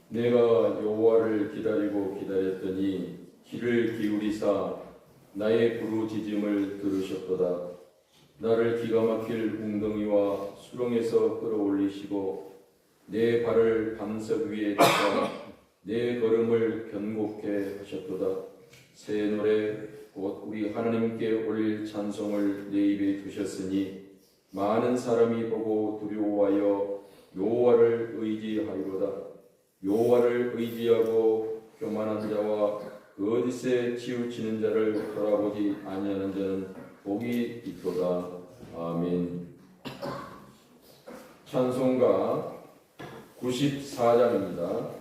내가 여호와를 기다리고 기다렸더니 귀를 기울이사 나의 부르짖음을 들으셨도다. 나를 기가 막힐 웅덩이와 수렁에서 끌어올리시고 내 발을 반석 위에 펴사 내 걸음을 견고케 하셨도다. 새 노래 곧 우리 하나님께 올릴 찬송을 내 입에 두셨으니 많은 사람이 보고 두려워하여 여호와를 의지하리로다. 여호와를 의지하고 교만한 자와 거짓에 치우치는 자를 돌아보지 아니하는 자는 복이 있도다. 아멘. 찬송가 94장입니다.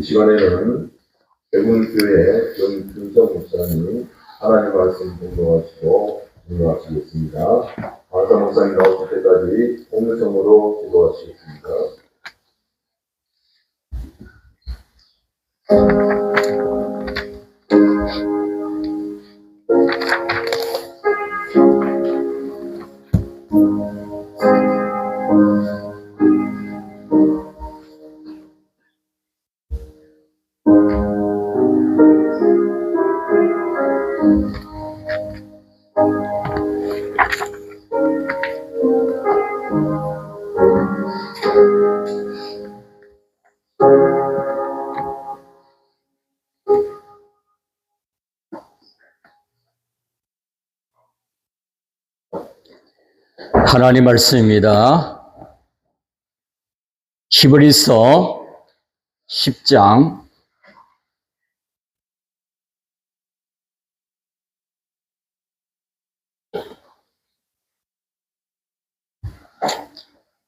이 시간에는 대군교회 정준석 목사님 하나님 말씀 공동하시고 공동하시겠습니다. 박사 목사님 나오실 때까지 공유성으로 기도하시겠습니다. 하나님 말씀입니다. 히브리서 10장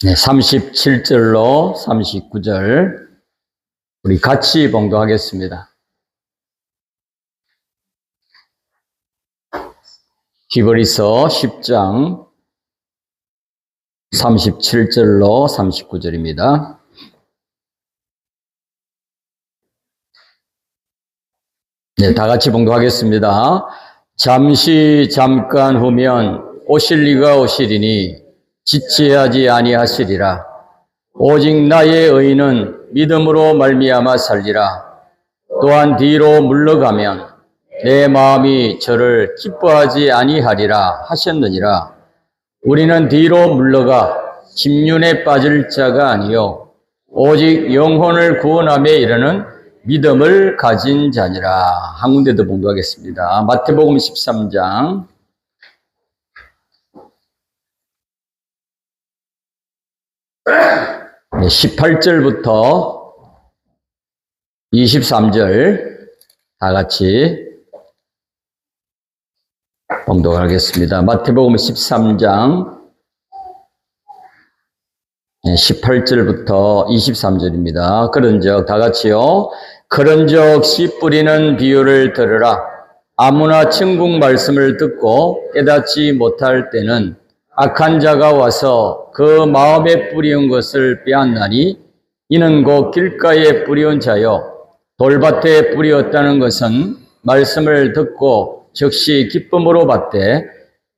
37절로 39절 우리 같이 봉독하겠습니다. 히브리서 10장 37절로 39절입니다. 네, 다 같이 봉독하겠습니다. 잠깐 후면 오실 이가 오시리니 지체하지 아니하시리라. 오직 나의 의인은 믿음으로 말미암아 살리라. 또한 뒤로 물러가면 내 마음이 저를 기뻐하지 아니하리라 하셨느니라. 우리는 뒤로 물러가 심륜에 빠질 자가 아니요 오직 영혼을 구원함에 이르는 믿음을 가진 자니라. 한 군데도 봉독하겠습니다. 마태복음 13장 18절부터 23절 다 같이 봉독하겠습니다. 마태복음 13장 18절부터 23절입니다. 그런즉 다 같이요. 그런즉 씨 뿌리는 비유를 들으라. 아무나 천국 말씀을 듣고 깨닫지 못할 때는 악한 자가 와서 그 마음에 뿌리운 것을 빼앗나니 이는 곧 길가에 뿌리운 자요 돌밭에 뿌리었다는 것은 말씀을 듣고 즉시 기쁨으로 받되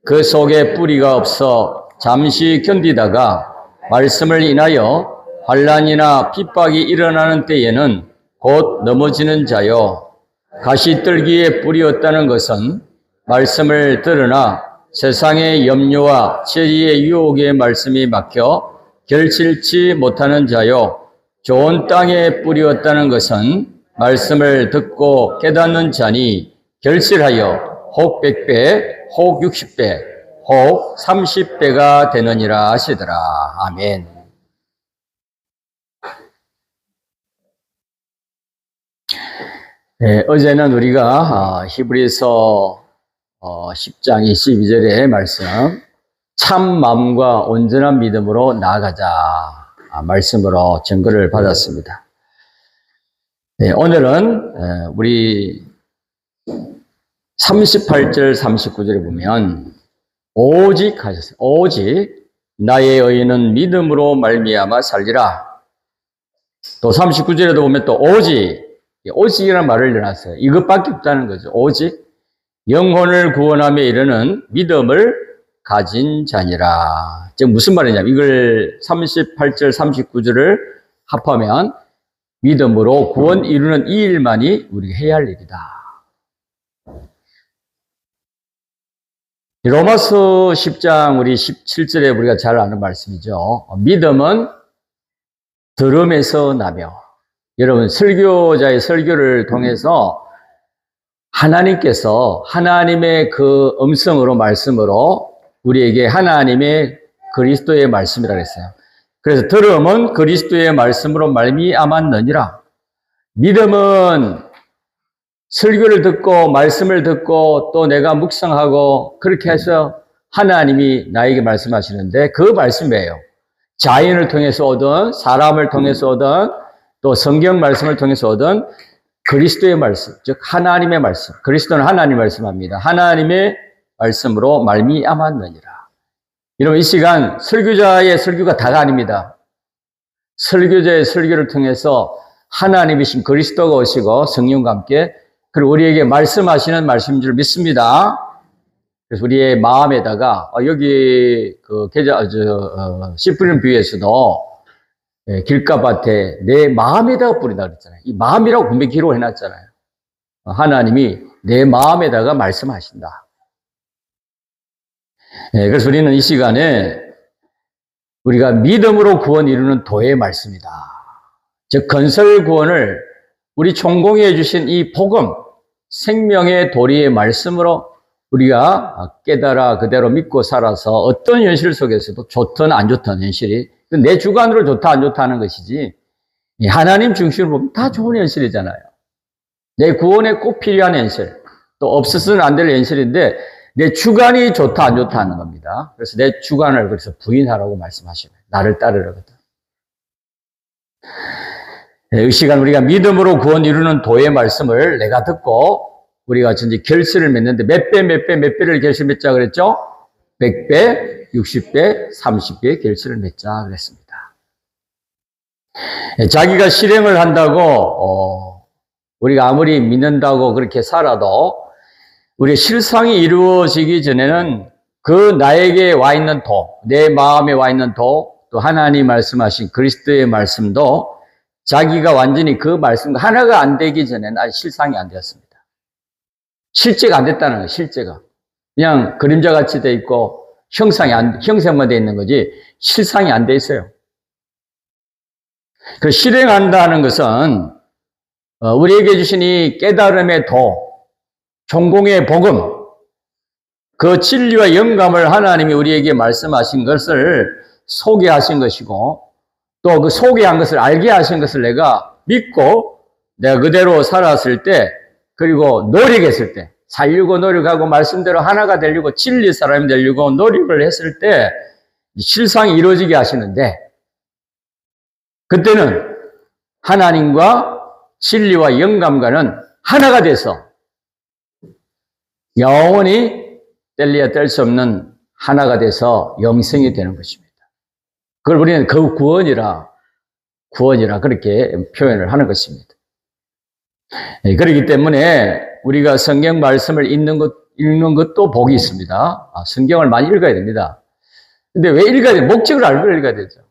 그 속에 뿌리가 없어 잠시 견디다가 말씀을 인하여 환난이나 핍박이 일어나는 때에는 곧 넘어지는 자요 가시떨기에 뿌리었다는 것은 말씀을 들으나 세상의 염려와 체리의 유혹의 말씀이 막혀 결실치 못하는 자요 좋은 땅에 뿌리었다는 것은 말씀을 듣고 깨닫는 자니 결실하여 혹 100배, 혹 60배, 혹 30배가 되느니라 하시더라. 아멘. 네, 어제는 우리가 히브리서 10장 22절의 말씀 참 마음과 온전한 믿음으로 나아가자 말씀으로 증거를 받았습니다. 네, 오늘은 우리 38절 39절에 보면 오직 하셨어요. 오직 나의 의인은 믿음으로 말미암아 살리라. 또 39절에도 보면 또 오직이라는 말을 넣어놨어요. 이것밖에 없다는 거죠. 오직 영혼을 구원함에 이르는 믿음을 가진 자니라. 즉 무슨 말이냐면 이걸 38절 39절을 합하면 믿음으로 구원 이루는 이 일만이 우리가 해야 할 일이다. 로마서 10장 우리 17절에 우리가 잘 아는 말씀이죠. 믿음은 들음에서 나며. 여러분 설교자의 설교를 통해서 하나님께서 하나님의 그 음성으로 말씀으로 우리에게 하나님의 그리스도의 말씀이라고 했어요. 그래서 들음은 그리스도의 말씀으로 말미암았느니라. 믿음은 설교를 듣고 말씀을 듣고 또 내가 묵상하고 그렇게 해서 하나님이 나에게 말씀하시는데 그 말씀이에요. 자연을 통해서 오든 사람을 통해서 오든 또 성경 말씀을 통해서 오든 그리스도의 말씀, 즉 하나님의 말씀. 그리스도는 하나님 말씀합니다. 하나님의 말씀으로 말미암았느니라. 여러분 이 시간 설교자의 설교가 다가 아닙니다. 설교자의 설교를 통해서 하나님이신 그리스도가 오시고 성령과 함께 그리고 우리에게 말씀하시는 말씀인 줄 믿습니다. 그래서 우리의 마음에다가 여기 그 씨 뿌리는 비유에서도 길가밭에 내 마음에다가 뿌린다 그랬잖아요. 이 마음이라고 분명히 기록을 해놨잖아요. 하나님이 내 마음에다가 말씀하신다. 그래서 우리는 이 시간에 우리가 믿음으로 구원 이루는 도의 말씀이다. 즉 건설 구원을 우리 총공해 주신 이 복음, 생명의 도리의 말씀으로 우리가 깨달아 그대로 믿고 살아서 어떤 현실 속에서도 좋든 안 좋든 현실이 내 주관으로 좋다 안 좋다 하는 것이지 하나님 중심으로 보면 다 좋은 현실이잖아요. 내 구원에 꼭 필요한 현실, 또 없어서는 안 될 현실인데 내 주관이 좋다 안 좋다 하는 겁니다. 그래서 내 주관을 그래서 부인하라고 말씀하시면 나를 따르라거든. 이 시간 우리가 믿음으로 구원 이루는 도의 말씀을 내가 듣고 우리가 전제 결실을 맺는데 몇 배를 결실 맺자 그랬죠? 100배, 60배, 30배의 결실을 맺자 그랬습니다. 자기가 실행을 한다고 우리가 아무리 믿는다고 그렇게 살아도 우리의 실상이 이루어지기 전에는 그 나에게 와 있는 도, 내 마음에 와 있는 도, 또 하나님 말씀하신 그리스도의 말씀도 자기가 완전히 그 말씀과 하나가 안 되기 전에는 아직 실상이 안 되었습니다. 실제가 안 됐다는 거예요, 실제가. 그냥 그림자같이 돼 있고 형상만 돼 있는 거지 실상이 안 돼 있어요. 그 실행한다는 것은 우리에게 주신 이 깨달음의 도, 종공의 복음, 그 진리와 영감을 하나님이 우리에게 말씀하신 것을 소개하신 것이고 또 그 소개한 것을 알게 하신 것을 내가 믿고 내가 그대로 살았을 때 그리고 노력했을 때 살려고 노력하고 말씀대로 하나가 되려고 진리 사람이 되려고 노력을 했을 때 실상이 이루어지게 하시는데 그때는 하나님과 진리와 영감과는 하나가 돼서 영원히 뗄래야 뗄 수 없는 하나가 돼서 영생이 되는 것입니다. 그걸 우리는 그 구원이라 그렇게 표현을 하는 것입니다. 그렇기 때문에 우리가 성경 말씀을 읽는 것도 복이 있습니다. 성경을 많이 읽어야 됩니다. 근데 왜 읽어야 돼요? 목적을 알고 읽어야 되죠.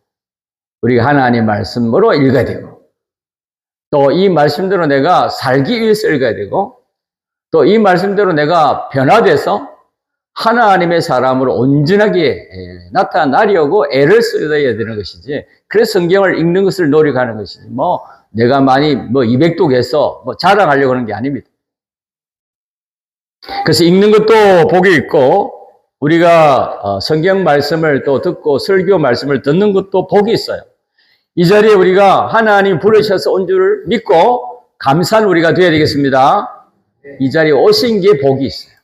우리가 하나님 말씀으로 읽어야 되고 또 이 말씀대로 내가 살기 위해서 읽어야 되고 또 이 말씀대로 내가 변화돼서 하나님의 사람으로 온전하게 나타나려고 애를 써야 되는 것이지 그래서 성경을 읽는 것을 노력하는 것이지 내가 많이 200독해서 자랑하려고 하는 게 아닙니다. 그래서 읽는 것도 복이 있고 우리가 성경 말씀을 또 듣고 설교 말씀을 듣는 것도 복이 있어요. 이 자리에 우리가 하나님 부르셔서 온 줄을 믿고 감사한 우리가 되어야 되겠습니다. 이 자리에 오신 게 복이 있어요.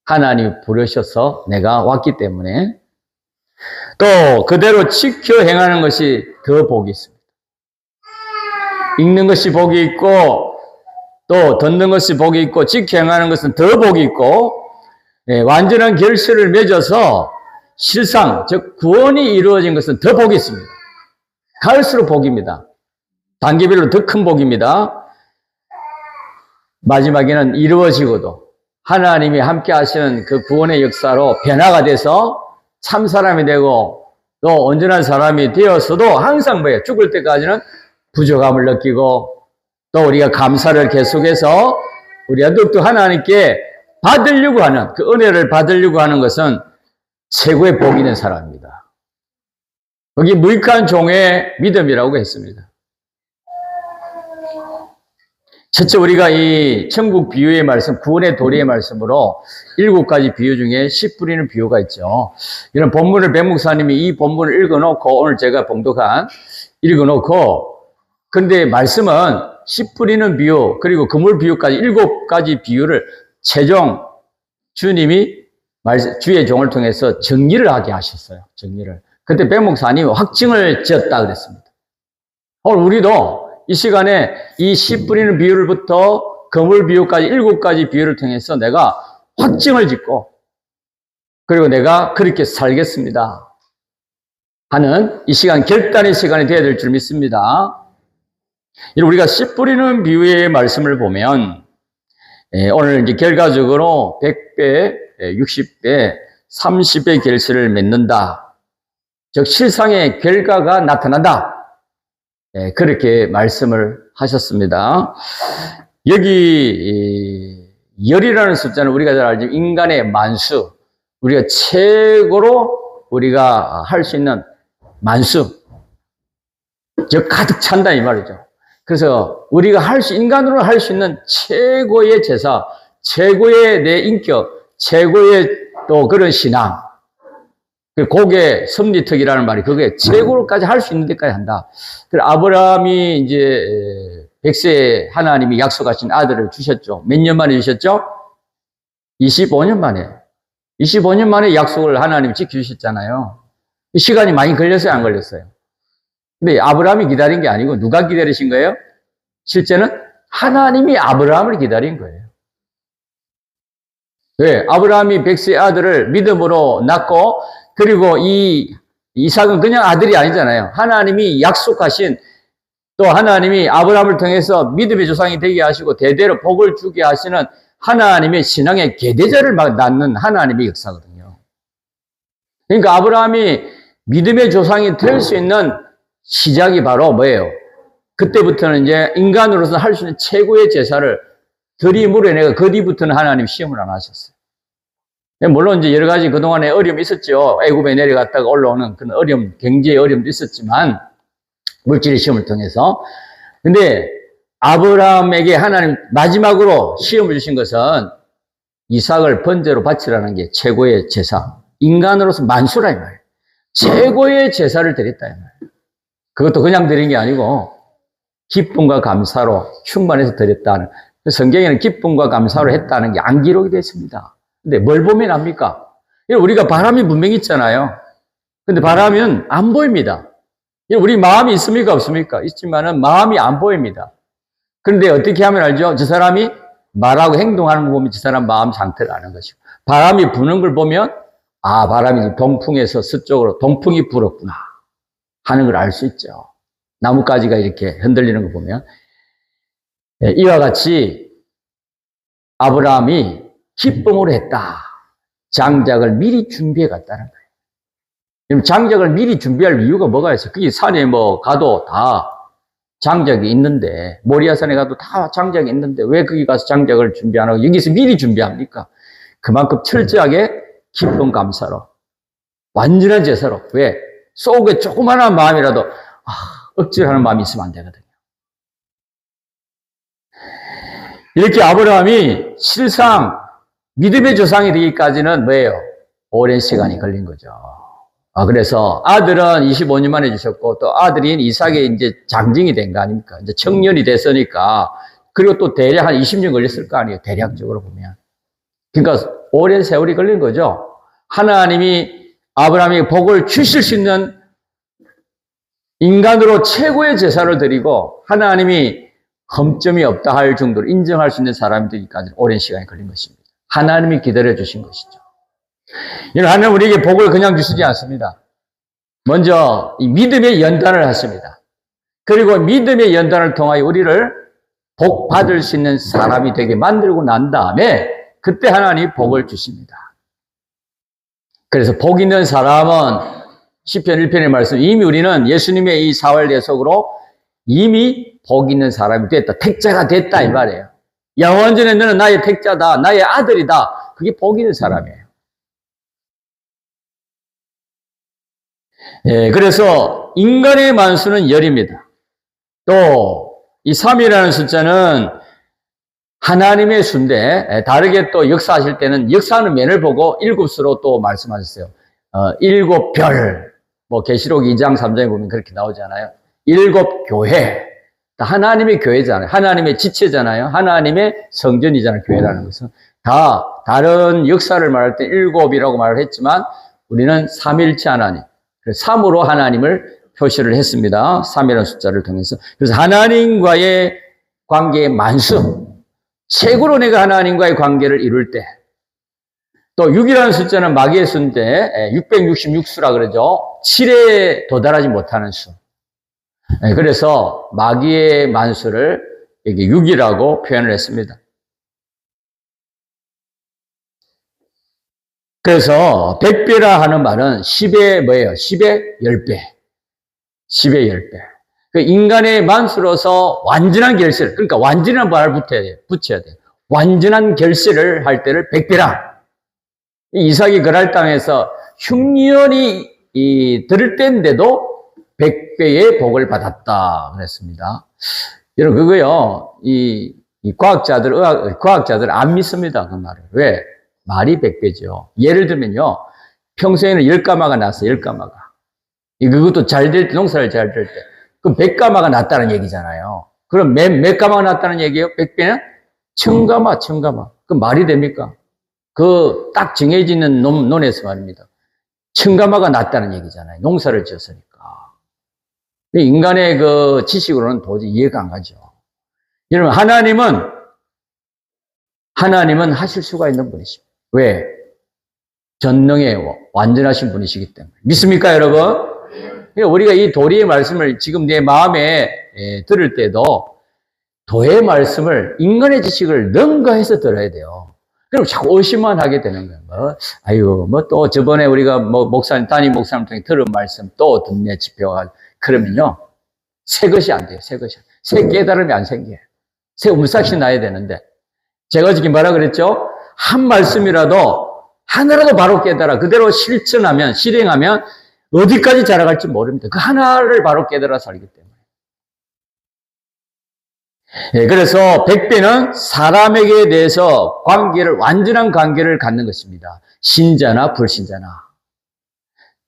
하나님 부르셔서 내가 왔기 때문에 또 그대로 지켜 행하는 것이 더 복이 있습니다. 읽는 것이 복이 있고 또 듣는 것이 복이 있고 지켜 행하는 것은 더 복이 있고 완전한 결실을 맺어서 실상 즉 구원이 이루어진 것은 더 복이 있습니다. 갈수록 복입니다. 단계별로 더 큰 복입니다. 마지막에는 이루어지고도 하나님이 함께 하시는 그 구원의 역사로 변화가 돼서 참 사람이 되고 또 온전한 사람이 되었어도 항상 죽을 때까지는 부족함을 느끼고 또 우리가 감사를 계속해서 우리가 더욱더 하나님께 받으려고 하는 그 은혜를 받으려고 하는 것은 최고의 복이 있는 사람입니다. 거기 무익한 종의 믿음이라고 했습니다. 첫째 우리가 이 천국 비유의 말씀, 구원의 도리의 말씀으로 7가지 비유 중에 씨 뿌리는 비유가 있죠. 이런 본문을 백 목사님이 이 본문을 읽어놓고 오늘 제가 봉독한 읽어놓고 근데 말씀은 씨 뿌리는 비유 그리고 그물 비유까지 7가지 비유를 최종 주님이 주의 종을 통해서 정리를 하게 하셨어요. 정리를. 그때 백 목사님이 확증을 지었다 그랬습니다. 오늘 우리도 이 시간에 이 씨 뿌리는 비유를부터 그물 비유까지 7가지 비유를 통해서 내가 확증을 짓고 그리고 내가 그렇게 살겠습니다 하는 이 시간 결단의 시간이 되어야 될 줄 믿습니다. 우리가 씨 뿌리는 비유의 말씀을 보면 오늘 이제 결과적으로 100배, 60배, 30배 결실을 맺는다. 즉 실상의 결과가 나타난다. 그렇게 말씀을 하셨습니다. 여기 열이라는 숫자는 우리가 잘 알지만 인간의 만수, 우리가 최고로 우리가 할 수 있는 만수, 즉 가득 찬다 이 말이죠. 그래서 우리가 인간으로 할 수 있는 최고의 제사, 최고의 내 인격, 최고의 또 그런 신앙, 그게 섭리특이라는 말이 그게 최고로까지 할 수 있는 데까지 한다. 그래서 아브라함이 이제 100세에 하나님이 약속하신 아들을 주셨죠. 몇 년 만에 주셨죠? 25년 만에. 25년 만에 약속을 하나님이 지켜주셨잖아요. 시간이 많이 걸렸어요, 안 걸렸어요? 근데 아브라함이 기다린 게 아니고 누가 기다리신 거예요? 실제는 하나님이 아브라함을 기다린 거예요. 왜? 아브라함이 100세의 아들을 믿음으로 낳고, 그리고 이 이삭은 그냥 아들이 아니잖아요. 하나님이 약속하신, 또 하나님이 아브라함을 통해서 믿음의 조상이 되게 하시고 대대로 복을 주게 하시는 하나님의 신앙의 계대자를 막 낳는 하나님의 역사거든요. 그러니까 아브라함이 믿음의 조상이 될 수 있는 시작이 바로 뭐예요? 그때부터는 이제 인간으로서 할 수 있는 최고의 제사를 드림으로 인해 그 뒤부터는 하나님 시험을 안 하셨어요. 물론 이제 여러 가지 그동안에 어려움이 있었죠. 애굽에 내려갔다가 올라오는 그런 어려움, 경제의 어려움도 있었지만 물질의 시험을 통해서. 근데 아브라함에게 하나님 마지막으로 시험을 주신 것은 이삭을 번제로 바치라는 게 최고의 제사. 인간으로서 만수라 이 말이에요. 최고의 제사를 드렸다 이 말이에요. 그것도 그냥 드린 게 아니고 기쁨과 감사로 충만해서 드렸다는. 성경에는 기쁨과 감사로 했다는 게 안 기록이 됐습니다. 근데 뭘 보면 압니까? 우리가 바람이 분명히 있잖아요. 근데 바람은 안 보입니다. 우리 마음이 있습니까? 없습니까? 있지만은 마음이 안 보입니다. 그런데 어떻게 하면 알죠? 저 사람이 말하고 행동하는 거 보면 저 사람 마음 상태를 아는 것이고, 바람이 부는 걸 보면 아, 바람이 동풍에서 서쪽으로 동풍이 불었구나 하는 걸 알 수 있죠. 나뭇가지가 이렇게 흔들리는 거 보면. 이와 같이 아브라함이 기쁨으로 했다. 장작을 미리 준비해 갔다는 거예요. 장작을 미리 준비할 이유가 뭐가 있어요? 그게 산에 뭐 가도 다 장작이 있는데, 모리아산에 가도 다 장작이 있는데 왜 거기 가서 장작을 준비 안 하고 여기서 미리 준비합니까? 그만큼 철저하게 기쁨 감사로, 완전한 제사로. 왜? 속에 조그마한 마음이라도 억지로 하는 마음이 있으면 안 되거든요. 이렇게 아브라함이 실상 믿음의 조상이 되기까지는 뭐예요? 오랜 시간이 걸린 거죠. 그래서 아들은 25년 만에 주셨고, 또 아들인 이삭의 이제 장정이 된 거 아닙니까? 이제 청년이 됐으니까, 그리고 또 대략 한 20년 걸렸을 거 아니에요? 대략적으로 보면. 그러니까 오랜 세월이 걸린 거죠. 하나님이 아브라함에게 복을 주실 수 있는 인간으로 최고의 제사를 드리고, 하나님이 흠점이 없다 할 정도로 인정할 수 있는 사람이 되기까지 오랜 시간이 걸린 것입니다. 하나님이 기다려 주신 것이죠. 하나님은 우리에게 복을 그냥 주시지 않습니다. 먼저 이 믿음의 연단을 하십니다. 그리고 믿음의 연단을 통하여 우리를 복 받을 수 있는 사람이 되게 만들고 난 다음에 그때 하나님이 복을 주십니다. 그래서 복 있는 사람은 시편 1편의 말씀, 이미 우리는 예수님의 이 사활 대속으로 이미 복 있는 사람이 됐다. 택자가 됐다 이 말이에요. 영원전에 너는 나의 택자다. 나의 아들이다. 그게 복 있는 사람이에요. 그래서 인간의 만수는 열입니다. 또 이 3이라는 숫자는 하나님의 수인데, 다르게 또 역사하실 때는 역사하는 면을 보고 7수로 또 말씀하셨어요. 7별, 뭐 계시록 2장 3장에 보면 그렇게 나오잖아요. 7교회, 하나님의 교회잖아요. 하나님의 지체잖아요. 하나님의 성전이잖아요. 교회라는 것은 다 다른 역사를 말할 때 7이라고 말을 했지만 우리는 삼일체 하나님, 3으로 하나님을 표시를 했습니다. 3이라는 숫자를 통해서. 그래서 하나님과의 관계의 만수, 최고로 내가 하나님과의 관계를 이룰 때, 또 6이라는 숫자는 마귀의 수인데 666수라 그러죠. 7에 도달하지 못하는 수. 그래서 마귀의 만수를 여기 6이라고 표현을 했습니다. 그래서 100배라 하는 말은 10의 뭐예요? 10의 10배. 10의 10배. 그 인간의 만수로서 완전한 결실, 그러니까 완전한 말을 붙여야 돼요. 완전한 결실을 할 때를 100배라. 이삭이 그랄 땅에서 흉년이 들을 때인데도 100배의 복을 받았다 그랬습니다. 여러분, 그거요, 이 과학자들 안 믿습니다. 그 말을. 왜? 말이 100배죠. 예를 들면요. 평소에는 10가마가 났어요. 10가마가. 그것도 잘 될 때, 농사를 잘 될 때. 그럼 100가마가 났다는 얘기잖아요. 그럼 몇 가마가 났다는 얘기예요? 100배는? 1000가마. 그럼 말이 됩니까? 그 딱 정해지는 논에서 말입니다. 1000가마가 났다는 얘기잖아요. 농사를 지었으니까. 인간의 그 지식으로는 도저히 이해가 안 가죠. 여러분, 하나님은 하실 수가 있는 분이십니다. 왜? 전능에 완전하신 분이시기 때문에. 믿습니까, 여러분? 우리가 이 도리의 말씀을 지금 내 마음에 들을 때도 도의 말씀을 인간의 지식을 능가해서 들어야 돼요. 그럼 자꾸 의심만 하게 되는 거예요. 또 저번에 우리가 담임 목사님 통해 들은 말씀 또 듣네, 집회가. 그러면요. 새 것이 안 돼요, 새 깨달음이 안 생겨요. 새 움싹이 나야 되는데. 제가 어저께 뭐라 그랬죠? 한 말씀이라도 하나라도 바로 깨달아 그대로 실행하면 어디까지 자라갈지 모릅니다. 그 하나를 바로 깨달아 살기 때문에. 그래서 100배는 사람에게 대해서 완전한 관계를 갖는 것입니다. 신자나 불신자나,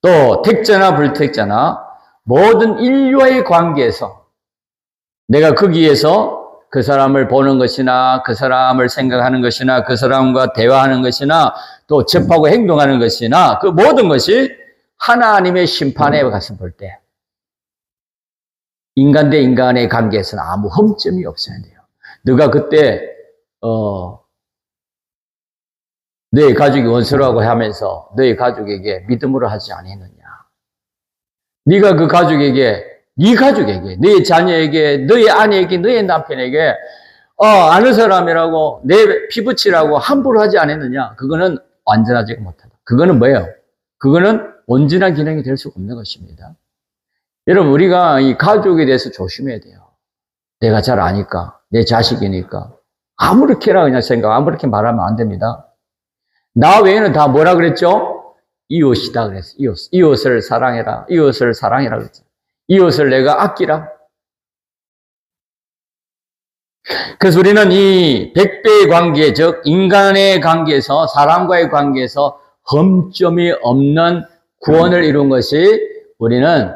또 택자나 불택자나, 모든 인류와의 관계에서 내가 거기에서 그 사람을 보는 것이나, 그 사람을 생각하는 것이나, 그 사람과 대화하는 것이나, 또 접하고 행동하는 것이나, 그 모든 것이 하나님의 심판에 가서 볼 때, 인간 대 인간의 관계에서는 아무 흠점이 없어야 돼요. 너가 그때, 너의 가족이 원수라고 하면서 너의 가족에게 믿음으로 하지 않았느냐. 네가 그 가족에게, 네 가족에게, 너의 자녀에게, 너의 아내에게, 너의 남편에게 아는 사람이라고 내 피부치라고 함부로 하지 않았느냐. 그거는 완전하지 못하다. 그거는 뭐예요? 그거는 온전한 기능이 될 수가 없는 것입니다. 여러분, 우리가 이 가족에 대해서 조심해야 돼요. 내가 잘 아니까, 내 자식이니까 아무렇게나 그냥 아무렇게 말하면 안 됩니다. 나 외에는 다 뭐라 그랬죠? 이웃이다 그랬어요. 이웃을 사랑해라. 이웃을 사랑해라 그랬어요. 이웃을 내가 아끼라. 그래서 우리는 이 100배의 관계, 즉 인간의 관계에서, 사람과의 관계에서 흠점이 없는 구원을 이룬 것이 우리는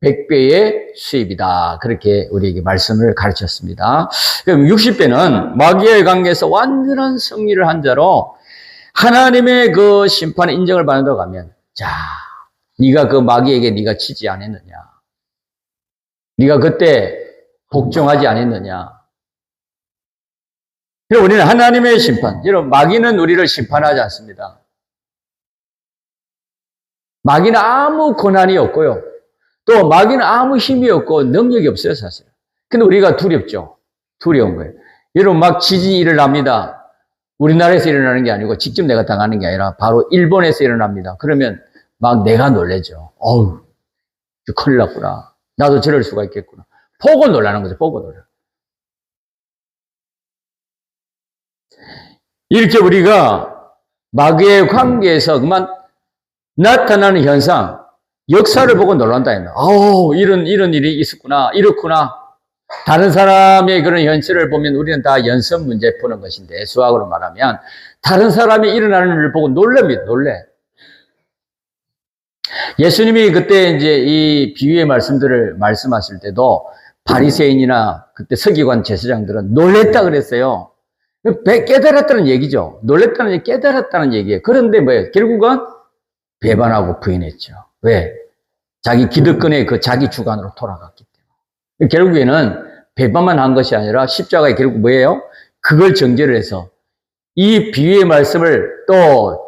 100배의 수입이다. 그렇게 우리에게 말씀을 가르쳤습니다. 그럼 60배는 마귀의 관계에서 완전한 승리를 한 자로 하나님의 그 심판의 인정을 받는다고 하면, 자, 네가 그 마귀에게 네가 치지 않았느냐? 네가 그때 복종하지 않았느냐? 그럼 우리는 하나님의 심판, 여러분, 마귀는 우리를 심판하지 않습니다. 마귀는 아무 권한이 없고요. 또 마귀는 아무 힘이 없고 능력이 없어요, 사실. 근데 우리가 두렵죠. 두려운 거예요. 여러분, 막 지진이 일어납니다. 우리나라에서 일어나는 게 아니고 직접 내가 당하는 게 아니라 바로 일본에서 일어납니다. 그러면 막 내가 놀라죠. 어우, 큰일 났구나. 나도 저럴 수가 있겠구나. 보고 놀라는 거죠. 보고 놀라. 이렇게 우리가 마귀의 관계에서 그만 나타나는 현상, 역사를 보고 놀란다. 이런 일이 있었구나. 이렇구나. 다른 사람의 그런 현실을 보면 우리는 다 연습 문제 푸는 것인데, 수학으로 말하면 다른 사람이 일어나는 일을 보고 놀랍니다. 놀래. 예수님이 그때 이제 이 비유의 말씀들을 말씀하실 때도 바리새인이나 그때 서기관 제사장들은 놀랬다 그랬어요. 깨달았다는 얘기죠. 놀랬다는 얘기, 깨달았다는 얘기예요. 그런데 뭐예요? 결국은 배반하고 부인했죠. 왜? 자기 기득권의 그 자기 주관으로 돌아갔기 때문에. 결국에는 배반만 한 것이 아니라 십자가에 결국 뭐예요? 그걸 전제를 해서 이 비유의 말씀을 또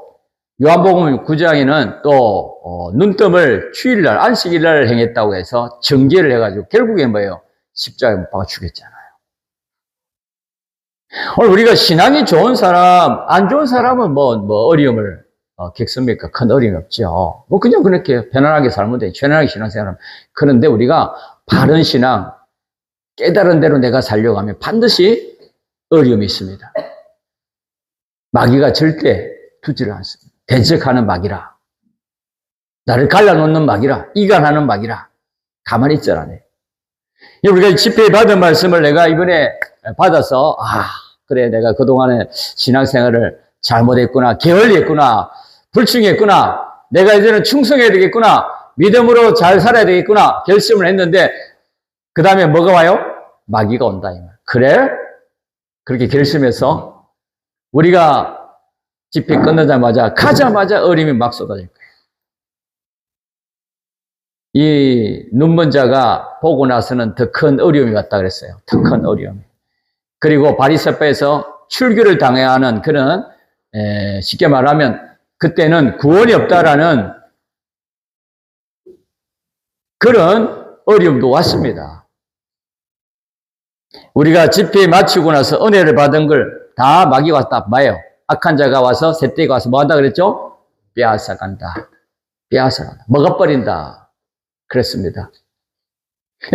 요한복음 9장에는 또 눈뜨을 주일날, 안식일날 행했다고 해서 전개를 해가지고 결국엔 뭐예요? 십자가에 못 박아 죽였잖아요. 오늘 우리가 신앙이 좋은 사람, 안 좋은 사람은 뭐 어려움을 겪습니까? 큰 어려움이 없죠. 그냥 그렇게 편안하게 살면 돼요. 편안하게 신앙생활하면. 그런데 우리가 바른 신앙, 깨달은 대로 내가 살려고 하면 반드시 어려움이 있습니다. 마귀가 절대 두지를 않습니다. 대적하는 마귀라. 나를 갈라놓는 마귀라. 이간하는 마귀라. 가만히 있잖아. 우리가 집회에 받은 말씀을 내가 이번에 받아서 그래 내가 그동안에 신앙생활을 잘못했구나, 게을리했구나, 불충했구나, 내가 이제는 충성해야 되겠구나, 믿음으로 잘 살아야 되겠구나 결심을 했는데 그 다음에 뭐가 와요? 마귀가 온다. 그래? 그렇게 결심해서 우리가 집회 끝나자마자 가자마자 어림이 막 쏟아질 거예요. 이 눈먼 자가 보고 나서는 더 큰 어려움이 왔다 그랬어요. 더 큰 어려움. 그리고 바리새파에서 출교를 당해야 하는 그런 쉽게 말하면 그때는 구원이 없다라는 그런 어려움도 왔습니다. 우리가 집회 마치고 나서 은혜를 받은 걸 다 마귀가 왔다 봐요. 악한 자가 와서 새떼가 와서 뭐 한다 그랬죠? 빼앗아간다. 빼앗아간다. 먹어버린다. 그랬습니다.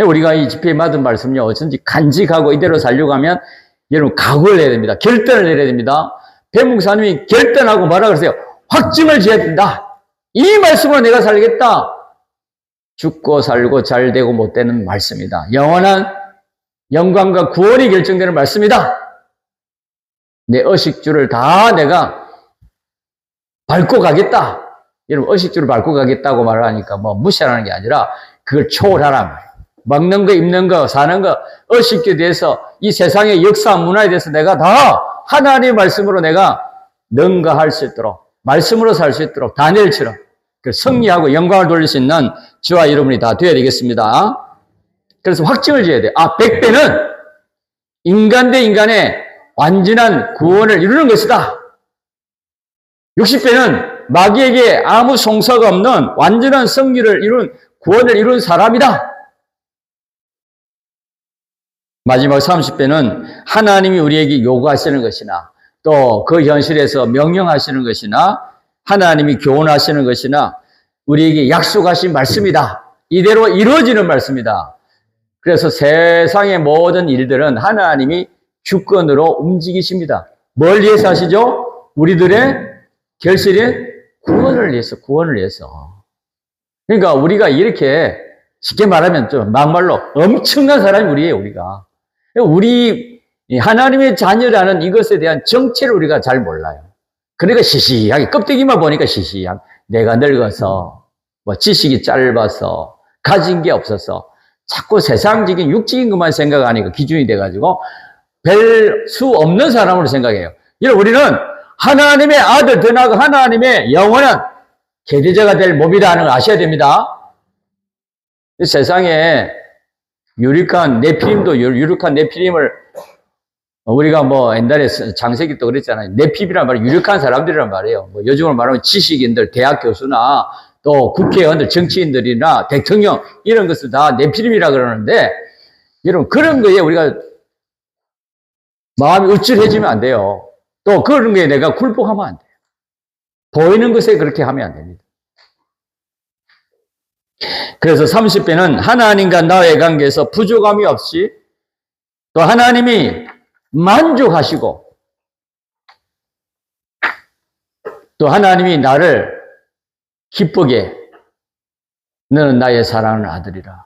우리가 이 집회에 받은 말씀요, 어쩐지 간직하고 이대로 살려고 하면 여러분 각오를 해야 됩니다. 결단을 내려야 됩니다. 배 목사님이 결단하고 뭐라 그러세요? 확증을 지어야 된다. 이 말씀으로 내가 살겠다. 죽고 살고 잘 되고 못 되는 말씀이다. 영원한 영광과 구원이 결정되는 말씀이다. 내 의식주를 다 내가 밟고 가겠다. 여러분 의식주를 밟고 가겠다고 말을 하니까 뭐 무시하는 게 아니라 그걸 초월하란 말이에요. 먹는 거, 입는 거, 사는 거, 의식주에 대해서 이 세상의 역사, 문화에 대해서 내가 다 하나님의 말씀으로 내가 능가할 수 있도록, 말씀으로 살 수 있도록 다니엘처럼 승리하고 영광을 돌릴 수 있는 저와 여러분이 다 되어야 되겠습니다. 그래서 확증을 지어야 돼요. 100배는 인간 대 인간의 완전한 구원을 이루는 것이다. 60배는 마귀에게 아무 송사가 없는 완전한 승리를 이룬, 구원을 이룬 사람이다. 마지막 30배는 하나님이 우리에게 요구하시는 것이나 또 그 현실에서 명령하시는 것이나 하나님이 교훈하시는 것이나 우리에게 약속하신 말씀이다. 이대로 이루어지는 말씀이다. 그래서 세상의 모든 일들은 하나님이 주권으로 움직이십니다. 뭘 위해서 하시죠? 우리들의 결실인 구원을 위해서, 구원을 위해서. 그러니까 우리가 이렇게 쉽게 말하면 좀 막말로 엄청난 사람이 우리예요, 우리가. 우리 하나님의 자녀라는 이것에 대한 정체를 우리가 잘 몰라요. 그러니까 시시하게, 껍데기만 보니까 시시하게. 내가 늙어서, 뭐 지식이 짧아서, 가진 게 없어서, 자꾸 세상적인 육적인 것만 생각하니까 기준이 돼가지고, 별 수 없는 사람으로 생각해요. 여러분, 우리는 하나님의 아들, 더 나아가 하나님의 영원한 계대자가 될 몸이라는 걸 아셔야 됩니다. 세상에 유력한 네피림도 유력한 네피림을 우리가 뭐 옛날에 장세기 또 그랬잖아요. 네피림이란 말이 유력한 사람들이란 말이에요. 뭐 요즘으로 말하면 지식인들, 대학 교수나 또 국회의원들, 정치인들이나 대통령 이런 것을 다 네피림이라 그러는데 여러분 그런 거에 우리가 마음이 우쭐해지면 안 돼요. 또 그런 거에 내가 굴복하면 안 돼요. 보이는 것에 그렇게 하면 안 됩니다. 그래서 30배는 하나님과 나의 관계에서 부족함이 없이 또 하나님이 만족하시고 또 하나님이 나를 기쁘게 너는 나의 사랑하는 아들이라.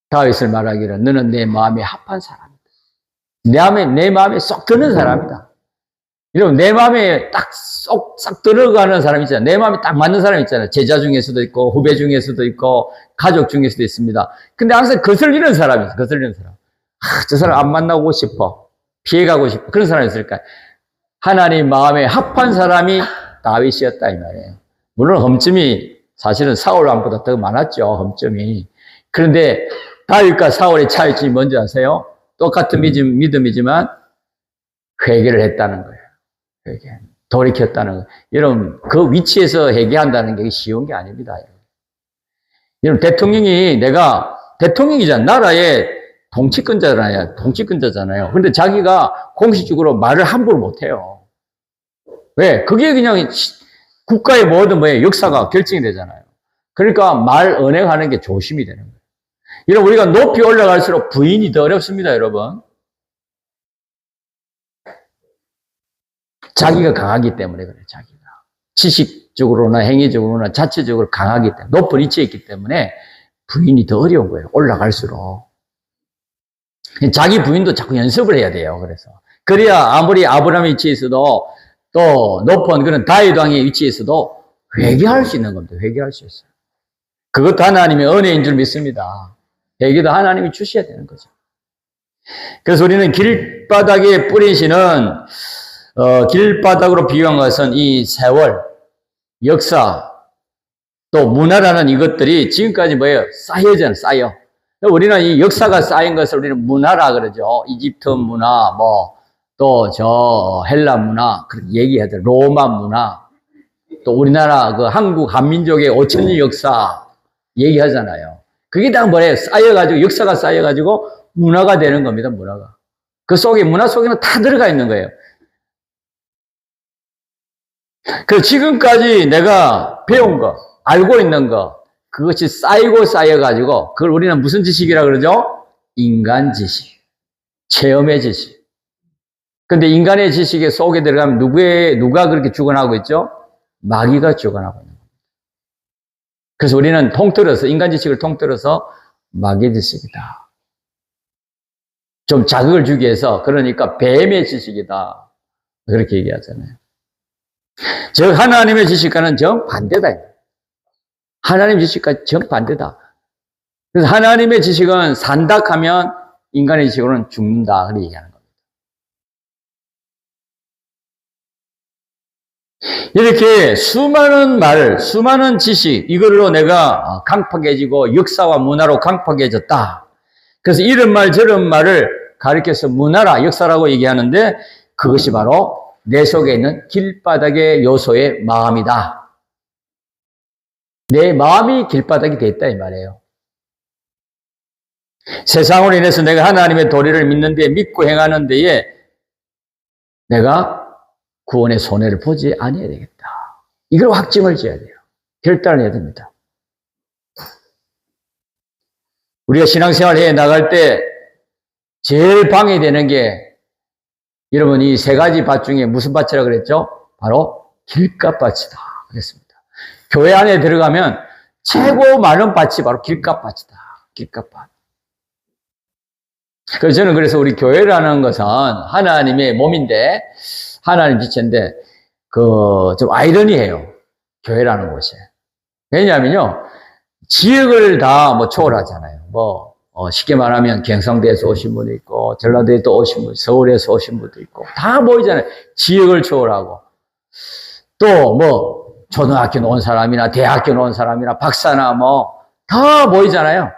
다윗을 말하기를 너는 내 마음에 합한 사람이다. 내 마음에 쏙 드는 사람이다. 여러분 내 마음에 딱 쏙 들어가는 사람 있잖아요. 내 마음에 딱 맞는 사람 있잖아요. 제자 중에서도 있고 후배 중에서도 있고 가족 중에서도 있습니다. 근데 항상 거슬리는 사람이 있어요. 거슬리는 사람. 저 사람 안 만나고 싶어. 피해가고 싶어. 그런 사람이 있을까요? 하나님 마음에 합한 사람이 다윗이었다 이 말이에요. 물론 험점이 사실은 사울 왕보다 더 많았죠. 험점이. 그런데 다윗과 사울의 차이점이 뭔지 아세요? 똑같은 믿음이지만 회개를 했다는 거예요. 회개. 돌이켰다는 거예요. 여러분 그 위치에서 회개한다는 게 쉬운 게 아닙니다. 여러분 대통령이 내가 대통령이잖아. 나라의 통치권자잖아요. 그런데 자기가 공식적으로 말을 함부로 못해요. 왜? 그게 그냥 국가의 모든 뭐예요? 역사가 결정이 되잖아요. 그러니까 말 언행하는 게 조심이 되는 거예요. 여러분 우리가 높이 올라갈수록 부인이 더 어렵습니다. 여러분. 자기가 강하기 때문에 그래요. 자기가. 지식적으로나 행위적으로나 자체적으로 강하기 때문에 높은 위치에 있기 때문에 부인이 더 어려운 거예요. 올라갈수록. 자기 부인도 자꾸 연습을 해야 돼요. 그래서. 그래야 아무리 아브라함의 위치에 있어도 또 높은 그런 다윗 왕의 위치에 있어도 회개할 수 있는 겁니다. 회개할 수 있어요. 그것도 하나님의 은혜인 줄 믿습니다. 회개도 하나님이 주셔야 되는 거죠. 그래서 우리는 길바닥에 뿌리시는 길바닥으로 비유한 것은 이 세월, 역사, 또 문화라는 이것들이 지금까지 뭐예요? 쌓여잖아요. 쌓여. 우리는 이 역사가 쌓인 것을 우리는 문화라 그러죠. 이집트 문화, 또 헬라 문화, 그렇게 얘기하죠. 로마 문화, 또 우리나라 그 한국 한민족의 5천년 역사 얘기하잖아요. 그게 다 뭐예요? 쌓여가지고, 역사가 쌓여가지고 문화가 되는 겁니다, 문화가. 그 속에, 문화 속에는 다 들어가 있는 거예요. 그 지금까지 내가 배운 거, 알고 있는 거, 그것이 쌓이고 쌓여가지고, 그걸 우리는 무슨 지식이라 그러죠? 인간 지식. 체험의 지식. 근데 인간의 지식에 속에 들어가면 누가 그렇게 주관하고 있죠? 마귀가 주관하고 있는 겁니다. 그래서 우리는 통틀어서, 인간 지식을 통틀어서 마귀 지식이다. 좀 자극을 주기 위해서, 그러니까 뱀의 지식이다. 그렇게 얘기하잖아요. 즉, 하나님의 지식과는 정반대다. 하나님 지식과 정반대다. 그래서 하나님의 지식은 산다 하면 인간의 지식으로는 죽는다. 그렇게 얘기하는 겁니다. 이렇게 수많은 말, 수많은 지식, 이걸로 내가 강팍해지고 역사와 문화로 강팍해졌다. 그래서 이런 말 저런 말을 가리켜서 문화라, 역사라고 얘기하는데 그것이 바로 내 속에 있는 길바닥의 요소의 마음이다. 내 마음이 길바닥이 됐다 이 말이에요. 세상으로 인해서 내가 하나님의 도리를 믿는 데에, 믿고 행하는 데에 내가 구원의 손해를 보지 아니해야 되겠다. 이걸 확증을 지어야 돼요. 결단을 해야 됩니다. 우리가 신앙생활 해 나갈 때 제일 방해되는 게 여러분 이 세 가지 밭 중에 무슨 밭이라고 그랬죠? 바로 길값밭이다 그랬습니다. 교회 안에 들어가면 최고 많은 밭이 바로 길값밭이다. 길값밭. 그래서 저는 그래서 우리 교회라는 것은 하나님의 몸인데 하나님 지체인데 좀 아이러니해요. 교회라는 곳이. 왜냐하면요. 지역을 다 초월하잖아요. 쉽게 말하면 경상도에서 오신 분도 있고 전라도에서 오신 분, 서울에서 오신 분도 있고 다 모이잖아요. 지역을 초월하고 또 초등학교 나온 사람이나 대학교 나온 사람이나 박사나 다 모이잖아요.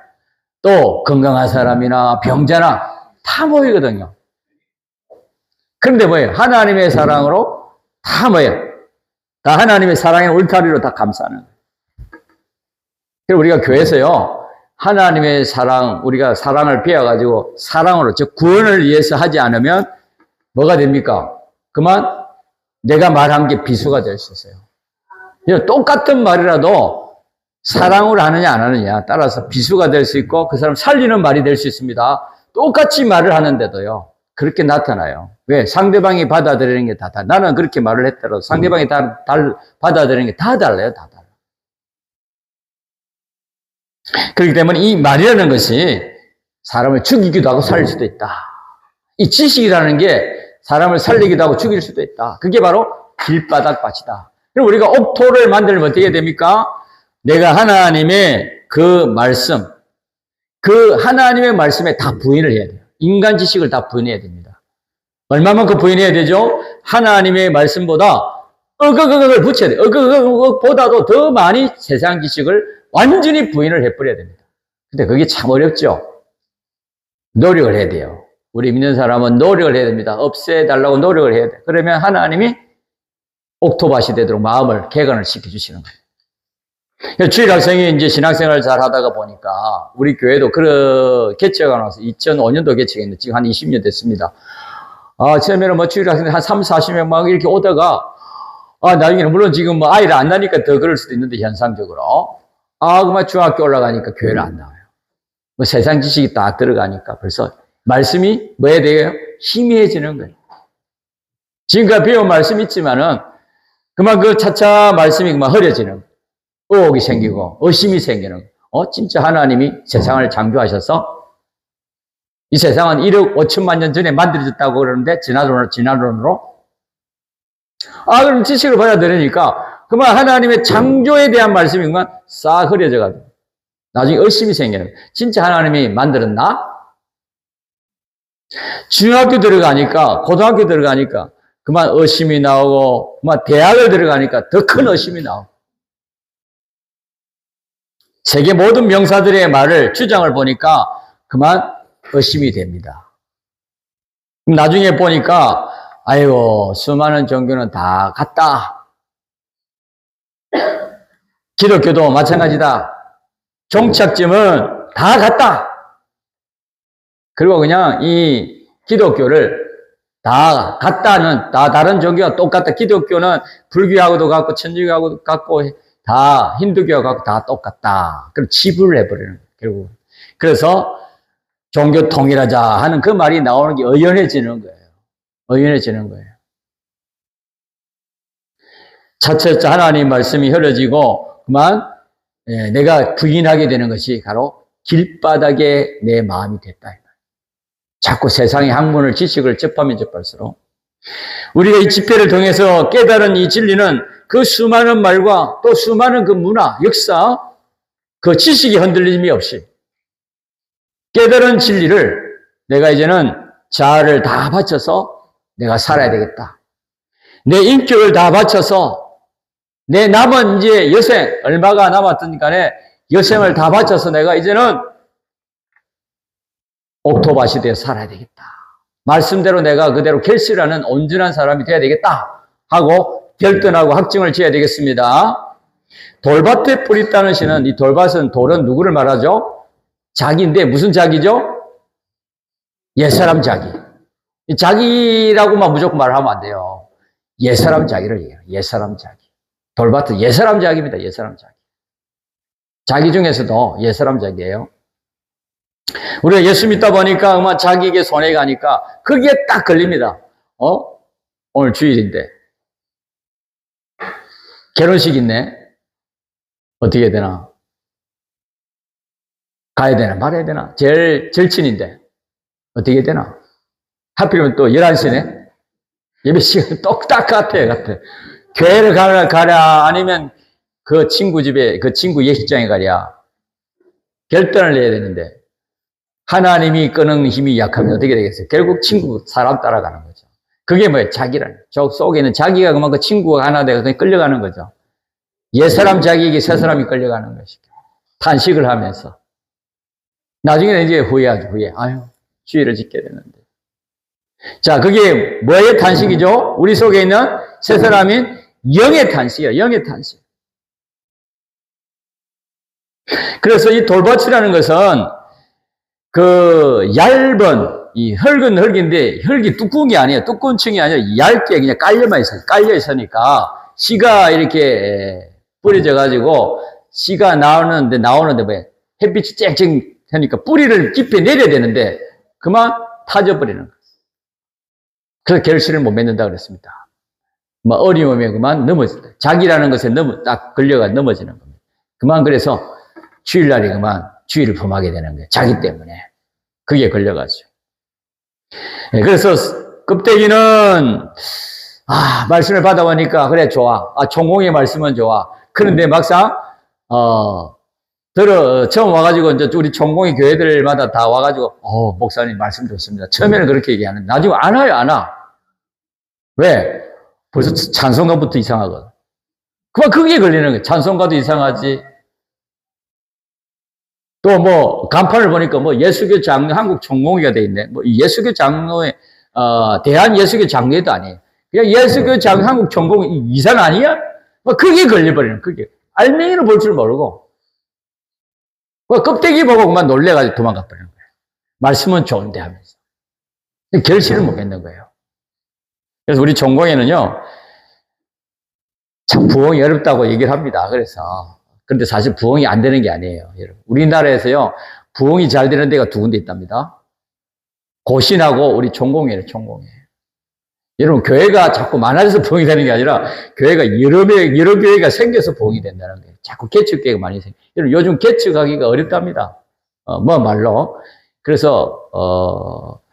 또 건강한 사람이나 병자나 다 모이거든요. 그런데 뭐예요? 하나님의 사랑으로 다 뭐예요? 다 하나님의 사랑의 울타리로 다 감싸는 거예요. 그리고 우리가 교회에서요. 하나님의 사랑, 우리가 사랑을 배워가지고 사랑으로, 즉 구원을 위해서 하지 않으면 뭐가 됩니까? 그만 내가 말한 게 비수가 될 수 있어요. 똑같은 말이라도 사랑으로 하느냐 안 하느냐 따라서 비수가 될 수 있고 그 사람 살리는 말이 될 수 있습니다. 똑같이 말을 하는데도요. 그렇게 나타나요. 왜? 상대방이 받아들이는 게 다 나는 그렇게 말을 했더라도 상대방이 받아들이는 게 다 달라요. 다 달라요. 그렇기 때문에 이 말이라는 것이 사람을 죽이기도 하고 살릴 수도 있다. 이 지식이라는 게 사람을 살리기도 하고 죽일 수도 있다. 그게 바로 길바닥 밭이다. 그럼 우리가 옥토를 만들면 어떻게 됩니까? 내가 하나님의 그 말씀, 그 하나님의 말씀에 다 부인을 해야 돼요. 인간 지식을 다 부인해야 됩니다. 얼마만큼 부인해야 되죠? 하나님의 말씀보다 어그그그를 붙여야 돼요. 어그그그보다도 더 많이 세상 지식을 완전히 부인을 해버려야 됩니다. 근데 그게 참 어렵죠? 노력을 해야 돼요. 우리 믿는 사람은 노력을 해야 됩니다. 없애달라고 노력을 해야 돼요. 그러면 하나님이 옥토밭이 되도록 마음을 개간을 시켜주시는 거예요. 주일 학생이 이제 신학생활을 잘 하다가 보니까 우리 교회도 개척가 나와서 2005년도 개척했는데 지금 한 20년 됐습니다. 처음에는 주일 학생들 한 3, 40명 막 이렇게 오다가 나중에는 물론 지금 아이를 안 나니까 더 그럴 수도 있는데 현상적으로 그만 중학교 올라가니까 교회를 안 나와요. 세상 지식이 딱 들어가니까 벌써 말씀이 뭐 해야 돼요? 희미해지는 거예요. 지금까지 배운 말씀이 있지만은 그만 차차 말씀이 그만 흐려지는 거예요. 의혹이 생기고 의심이 생기는 거예요. 진짜 하나님이 세상을 창조하셔서 이 세상은 1억 5천만 년 전에 만들어졌다고 그러는데, 진화론으로. 그럼 지식을 받아들이니까, 그만 하나님의 창조에 대한 말씀이 그만 싹 흐려져가지고, 나중에 의심이 생겨요. 진짜 하나님이 만들었나? 중학교 들어가니까, 고등학교 들어가니까, 그만 의심이 나오고, 그만 대학을 들어가니까 더 큰 의심이 나오고. 세계 모든 명사들의 말을, 주장을 보니까 그만 의심이 됩니다. 나중에 보니까, 아이고, 수많은 종교는 다 같다. 기독교도 마찬가지다. 종착점은 다 같다. 그리고 그냥 이 기독교를 다 같다는, 다 다른 종교가 똑같다. 기독교는 불교하고도 같고, 천주교하고도 같고, 다 힌두교하고 다 똑같다. 그럼 치부를 해버리는 거예요, 결국. 그래서 종교 통일하자 하는 그 말이 나오는 게 의연해지는 거예요. 의연해지는 거예요. 차츰 하나님 말씀이 흐려지고, 그만 내가 부인하게 되는 것이 바로 길바닥에 내 마음이 됐다. 자꾸 세상의 학문을, 지식을 접하면 접할수록 우리가 이 집회를 통해서 깨달은 이 진리는 그 수많은 말과 또 수많은 그 문화, 역사, 그 지식이 흔들림이 없이 깨달은 진리를 내가 이제는 자아를 다 바쳐서 내가 살아야 되겠다. 내 인격을 다 바쳐서 내 남은 이제 여생, 얼마가 남았든 간에 여생을 다 바쳐서 내가 이제는 옥토밭이 되어 살아야 되겠다. 말씀대로 내가 그대로 결실하는 온전한 사람이 되어야 되겠다 하고 결단하고 확증을 지어야 되겠습니다. 돌밭에 뿌리 따는 시는, 이 돌밭은, 돌은 누구를 말하죠? 자기인데 무슨 자기죠? 옛사람 자기. 이 자기라고만 무조건 말하면 안 돼요. 옛사람 자기를 얘기해요. 옛사람 자기. 돌밭은 옛사람 자기입니다. 옛사람 자기. 자기 중에서도 옛사람 자기예요. 우리가 예수 믿다 보니까 아마 자기에게 손해 가니까 거기에 딱 걸립니다. 오늘 주일인데 결혼식 있네. 어떻게 해야 되나? 가야 되나 말아야 되나? 제일 절친인데 어떻게 해야 되나? 하필이면 또 11시네. 예배 시간 똑같아. 교회를 가랴 아니면 그 친구 집에, 그 친구 예식장에 가랴. 결단을 내야 되는데 하나님이 끄는 힘이 약하면 어떻게 되겠어요? 결국 친구, 사람 따라가는 거죠. 그게 뭐예요? 자기라는. 저 속에 있는 자기가 그만큼 친구가 하나 되어서 끌려가는 거죠. 옛사람 자기에게 새사람이 끌려가는 것이죠. 탄식을 하면서. 나중에는 이제 후회하죠, 후회. 아유, 주의를 지켜야 되는데. 자, 그게 뭐의 탄식이죠? 우리 속에 있는 새사람인 영의 탄식이에요, 영의 탄식. 그래서 이 돌밭이라는 것은 그 얇은, 이 흙은 흙인데, 흙이 두꺼운 게 아니에요. 두꺼운 층이 아니라 얇게 그냥 깔려 있으니까, 씨가 이렇게 뿌려져가지고, 씨가 나오는데 뭐, 햇빛이 쨍쨍 하니까 뿌리를 깊이 내려야 되는데, 그만 타져버리는 거예요. 그래서 결실을 못 맺는다 그랬습니다. 뭐, 어려움에 그만 넘어진다. 자기라는 것에 딱 걸려가 넘어지는 겁니다. 그만 그래서 주일날이 그만 주의를 범하게 되는 거예요. 자기 때문에. 그게 걸려가지고. 그래서 껍데기는 말씀을 받아보니까 그래 좋아. 총공의 말씀은 좋아. 그런데 막상 처음 와가지고 이제 우리 총공의 교회들마다 다 와가지고 목사님 말씀 좋습니다. 처음에는 그렇게 얘기하는데 나중에 안 와요, 안 와. 왜? 벌써 찬송가부터 이상하거든. 그만 그게 걸리는 거예요. 찬송가도 이상하지. 또 뭐 간판을 보니까 뭐 예수교 장로 한국 총공회가 돼 있네. 뭐 예수교 장로의 대한 예수교 장로회도 아니에요. 그냥 예수교 한국 총공회 이상 아니야? 뭐 그게 걸려버리는 그게 알맹이로 볼 줄 모르고 뭐 껍데기 보고 그만 놀래가지고 도망가 버리는 거예요. 말씀은 좋은데 하면서 결실을 못 맺는 거예요. 그래서 우리 총공회는요 참 부흥이 어렵다고 얘기를 합니다. 그런데 사실 부흥이 안 되는 게 아니에요. 여러분. 우리나라에서요, 부흥이 잘 되는 데가 두 군데 있답니다. 고신하고 우리 총공회는 총공회. 여러분, 교회가 자꾸 많아져서 부흥이 되는 게 아니라, 교회가 여러 교회가 생겨서 부흥이 된다는 거예요. 자꾸 개척교회가 많이 생겨요. 여러분, 요즘 개척하기가 어렵답니다. 뭐 말로. 그래서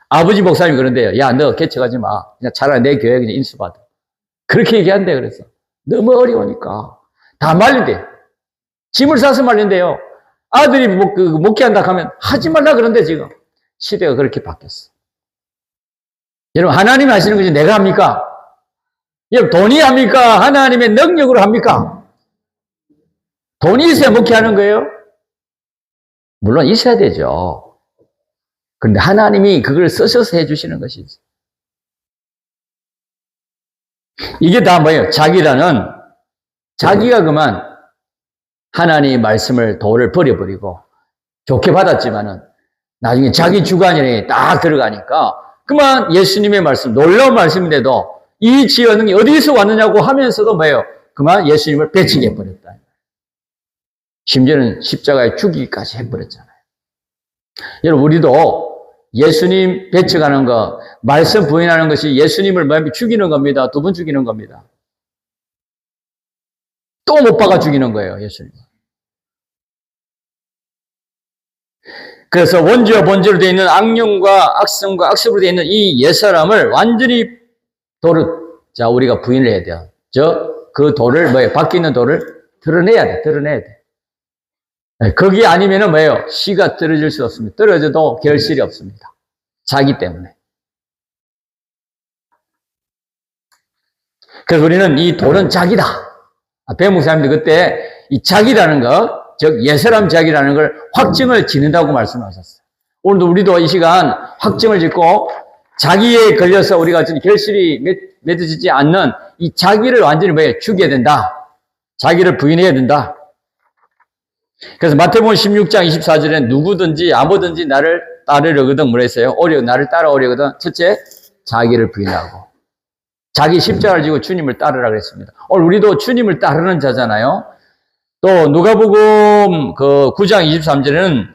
아버지 목사님이 그런데요. 야, 너 개척하지 마. 그냥 차라리 내 교회 그냥 인수받아. 그렇게 얘기한대. 그래서 너무 어려우니까 다 말린대. 짐을 싸서 말린대요. 아들이 목회한다 하면 하지 말라 그런데 지금 시대가 그렇게 바뀌었어. 여러분, 하나님이 하시는 것이 내가 합니까? 여러분, 돈이 합니까? 하나님의 능력으로 합니까? 돈이 있어야 목회하는 거예요? 물론 있어야 되죠. 그런데 하나님이 그걸 쓰셔서 해주시는 것이지. 이게 다 뭐예요? 자기가 그만 하나님의 말씀을 도를 버려버리고 좋게 받았지만은 나중에 자기 주관에 딱 들어가니까 그만 예수님의 말씀, 놀라운 말씀인데도 이 지혜능이 어디서 왔느냐고 하면서도 뭐예요? 그만 예수님을 배치게 해버렸다. 심지어는 십자가에 죽이기까지 해버렸잖아요. 여러분, 우리도 예수님 배척하는 거, 말씀 부인하는 것이 예수님을 죽이는 겁니다. 두 번 죽이는 겁니다. 또 못 박아 죽이는 거예요, 예수님. 그래서 원죄와 본죄로 되어 있는 악령과 악성과 악습으로 되어 있는 이 옛사람을 완전히 자, 우리가 부인을 해야 돼요. 그 돌을, 바뀌는 돌을 드러내야 돼. 거기 아니면은 씨가 떨어질 수 없습니다. 떨어져도 결실이 없습니다. 자기 때문에. 그래서 우리는 이 돌은 자기다. 배목사님들 그때 이 자기라는 것, 즉 옛사람 자기라는 걸 확증을 짓는다고 말씀하셨어요. 오늘도 우리도 이 시간 확증을 짓고 자기에 걸려서 우리가 결실이 맺어지지 않는 이 자기를 완전히 죽여야 된다. 자기를 부인해야 된다. 그래서 마태복음 16장 24절에 누구든지 아무든지 나를 따르려거든 뭐라 했어요? 나를 따라오려거든 첫째 자기를 부인하고 자기 십자가를 지고 주님을 따르라 그랬습니다. 오늘 우리도 주님을 따르는 자잖아요. 또 누가복음 9장 23절에는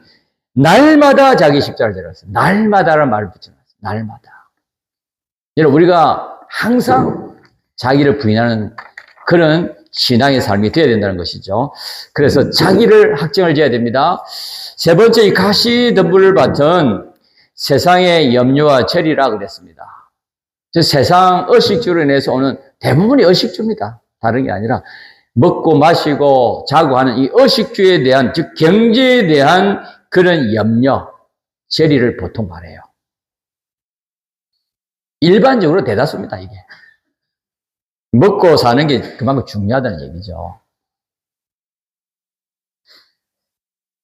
날마다 자기 십자가를 지라 했어요. 날마다라는 말을 붙여놨어요. 날마다. 여러분, 우리가 항상 자기를 부인하는 그런 신앙의 삶이 되어야 된다는 것이죠. 그래서 자기를 확증을 지어야 됩니다. 세 번째, 이 가시덤불밭은 세상의 염려와 절이라 그랬습니다. 세상 의식주로 인해서 오는 대부분이 의식주입니다. 다른 게 아니라 먹고 마시고 자고 하는 이 의식주에 대한, 즉 경제에 대한 그런 염려, 절이를 보통 말해요. 일반적으로 대다수입니다, 이게. 먹고 사는 게 그만큼 중요하다는 얘기죠.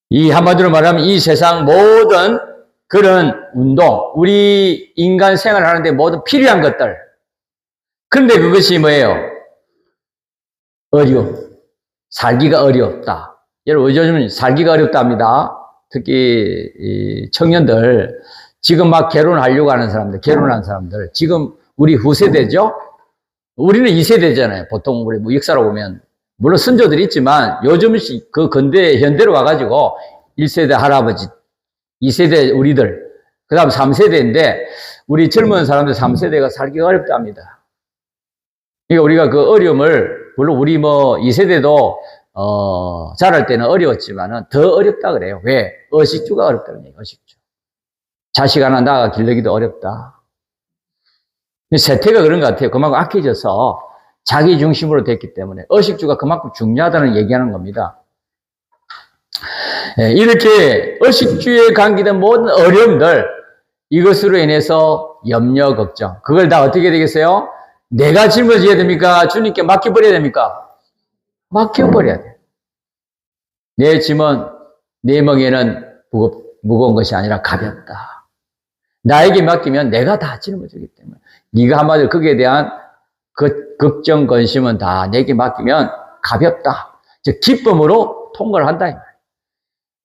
이 한마디로 말하면 이 세상 모든 그런 운동, 우리 인간 생활을 하는데 모든 필요한 것들. 그런데 그것이 뭐예요? 살기가 어렵다. 여러분, 요즘은 살기가 어렵답니다. 특히 이 청년들, 지금 막 결혼하려고 하는 사람들, 결혼한 사람들, 지금 우리 후세대죠? 우리는 2세대잖아요. 보통 우리 역사로 보면. 물론 선조들이 있지만 요즘 그 현대로 와가지고 1세대 할아버지, 2세대 우리들, 그 다음 3세대인데 우리 젊은 사람들 3세대가 살기가 어렵답니다. 그러니까 우리가 그 어려움을, 물론 우리 2세대도 자랄 때는 어려웠지만은 더 어렵다 그래요. 왜? 의식주가 어렵다는 얘기예요. 의식주. 자식 하나 낳아 기르기도 어렵다. 세태가 그런 것 같아요. 그만큼 악해져서 자기 중심으로 됐기 때문에 의식주가 그만큼 중요하다는 얘기하는 겁니다. 이렇게 의식주에 감기된 모든 어려움들, 이것으로 인해서 염려, 걱정, 그걸 다 어떻게 되겠어요? 내가 짊어져야 됩니까? 주님께 맡겨버려야 됩니까? 맡겨버려야 돼. 내 짐은, 내 멍에는 무거운 것이 아니라 가볍다. 나에게 맡기면 내가 다 짊어지기 때문에 네가 한마디로 거기에 대한 걱정, 근심은 다 내게 맡기면 가볍다. 즉 기쁨으로 통과를 한다.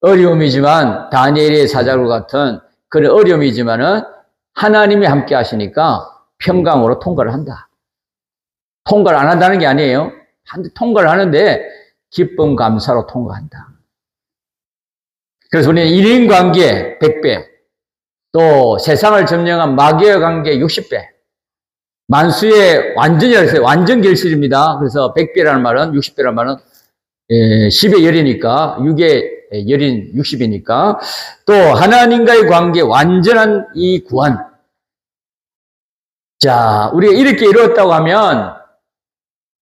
어려움이지만 다니엘의 사자굴 같은 그런 어려움이지만은 하나님이 함께 하시니까 평강으로 통과를 한다. 통과를 안 한다는 게 아니에요. 통과를 하는데 기쁨, 감사로 통과한다. 그래서 우리는 인간관계 100배, 또 세상을 점령한 마귀의 관계 60배, 만수의 완전히 했어요. 완전 결실입니다. 그래서 100배라는 말은, 60배라는 말은 10의 열이니까 6의 열인 60이니까 또 하나님과의 관계 완전한 이 구원. 자, 우리가 이렇게 이루었다고 하면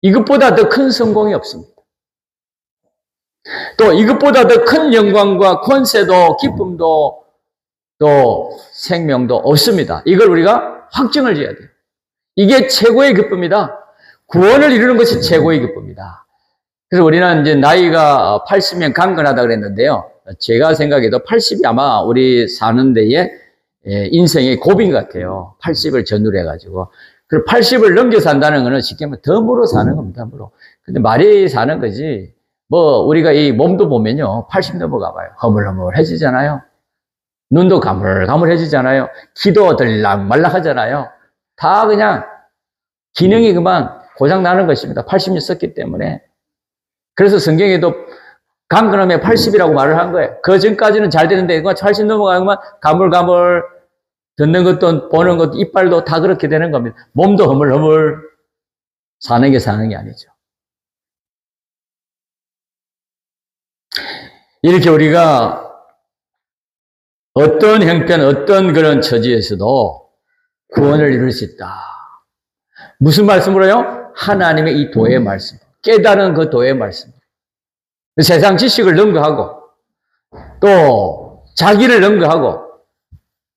이것보다 더 큰 성공이 없습니다. 또 이것보다 더 큰 영광과 권세도 기쁨도 또 생명도 없습니다. 이걸 우리가 확증을 지어야 돼요. 이게 최고의 기쁨이다. 구원을 이루는 것이 최고의 기쁨이다. 그래서 우리는 이제 나이가 80년 강건하다 그랬는데요. 제가 생각해도 80이 아마 우리 사는 데에 인생의 고비인 것 같아요. 80을 전후로 해가지고. 그리고 80을 넘겨 산다는 거는 쉽게 말하면 덤으로 사는 겁니다, 덤으로. 근데 말이 사는 거지. 뭐, 우리가 이 몸도 보면요. 80 넘어가 봐요. 허물허물해지잖아요. 눈도 가물가물해지잖아요. 기도 들락말락 하잖아요. 다 그냥 기능이 그만 고장나는 것입니다. 80년 썼기 때문에. 그래서 성경에도 강건함에 80이라고 말을 한 거예요. 그 전까지는 잘 되는데 80 넘어가면 가물가물 듣는 것도 보는 것도 이빨도 다 그렇게 되는 겁니다. 몸도 허물허물 사는 게 아니죠. 이렇게 우리가 어떤 형편, 어떤 그런 처지에서도 구원을 이룰 수 있다. 무슨 말씀으로요? 하나님의 이 도의 말씀. 깨달은 그 도의 말씀. 세상 지식을 능가하고, 또 자기를 능가하고,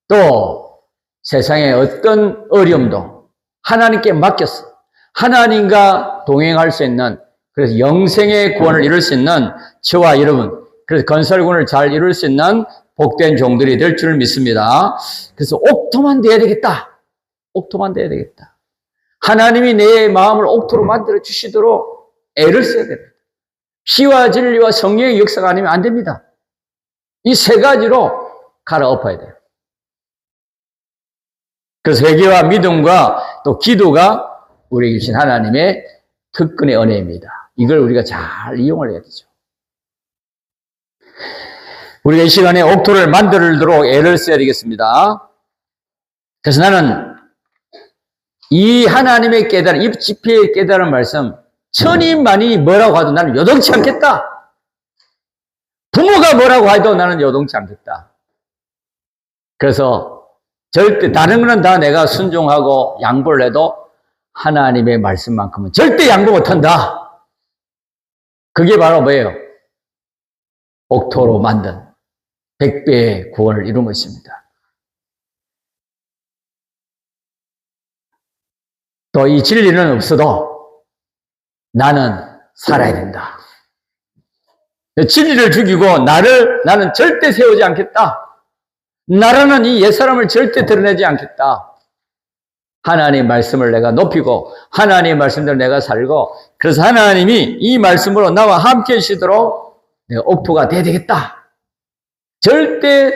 또 세상의 어떤 어려움도 하나님께 맡겼어. 하나님과 동행할 수 있는, 그래서 영생의 구원을 이룰 수 있는 저와 여러분, 그래서 건설군을 잘 이룰 수 있는 복된 종들이 될 줄 믿습니다. 그래서 옥토만 돼야 되겠다. 옥토만 돼야 되겠다. 하나님이 내 마음을 옥토로 만들어 주시도록 애를 써야 됩니다. 피와 진리와 성령의 역사가 아니면 안 됩니다. 이 세 가지로 갈아엎어야 돼요. 그래서 회개와 믿음과 또 기도가 우리에게 주신 하나님의 특권의 은혜입니다. 이걸 우리가 잘 이용을 해야 되죠. 우리가 이 시간에 옥토를 만들도록 애를 써야 되겠습니다. 그래서 나는 이 하나님의 깨달음, 이 집회의 깨달음 말씀, 천이 만이 뭐라고 하도 나는 요동치 않겠다. 부모가 뭐라고 해도 나는 요동치 않겠다. 그래서 절대 다른 거는 다 내가 순종하고 양보를 해도 하나님의 말씀만큼은 절대 양보 못한다. 그게 바로 뭐예요? 옥토로 만든 100배의 구원을 이룬 것입니다. 또 이 진리는 없어도 나는 살아야 된다. 진리를 죽이고 나는 절대 세우지 않겠다. 나라는 이 옛사람을 절대 드러내지 않겠다. 하나님의 말씀을 내가 높이고 하나님의 말씀대로 내가 살고 그래서 하나님이 이 말씀으로 나와 함께 하시도록 내가 옥토가 돼야 되겠다. 절대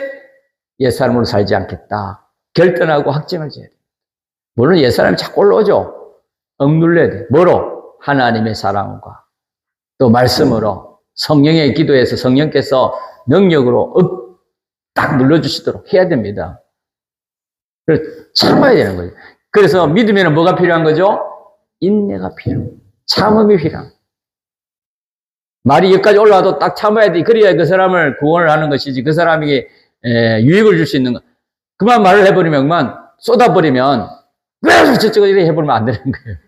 옛사람으로 살지 않겠다. 결단하고 확증을 지어야 돼. 물론 옛사람이 자꾸 올라오죠. 억눌려야 돼. 뭐로? 하나님의 사랑과 또 말씀으로 성령의 기도에서 성령께서 능력으로 딱 눌러주시도록 해야 됩니다. 그래서 참아야 되는 거예요. 그래서 믿으면 뭐가 필요한 거죠? 인내가 필요해요. 참음이 필요한 거예요. 말이 여기까지 올라와도 딱 참아야 돼. 그래야 그 사람을 구원을 하는 것이지 그 사람에게 유익을 줄 수 있는 거. 그만 말을 해버리면 그만 쏟아버리면 왜 저쪽을 이렇게 해버리면 안 되는 거예요.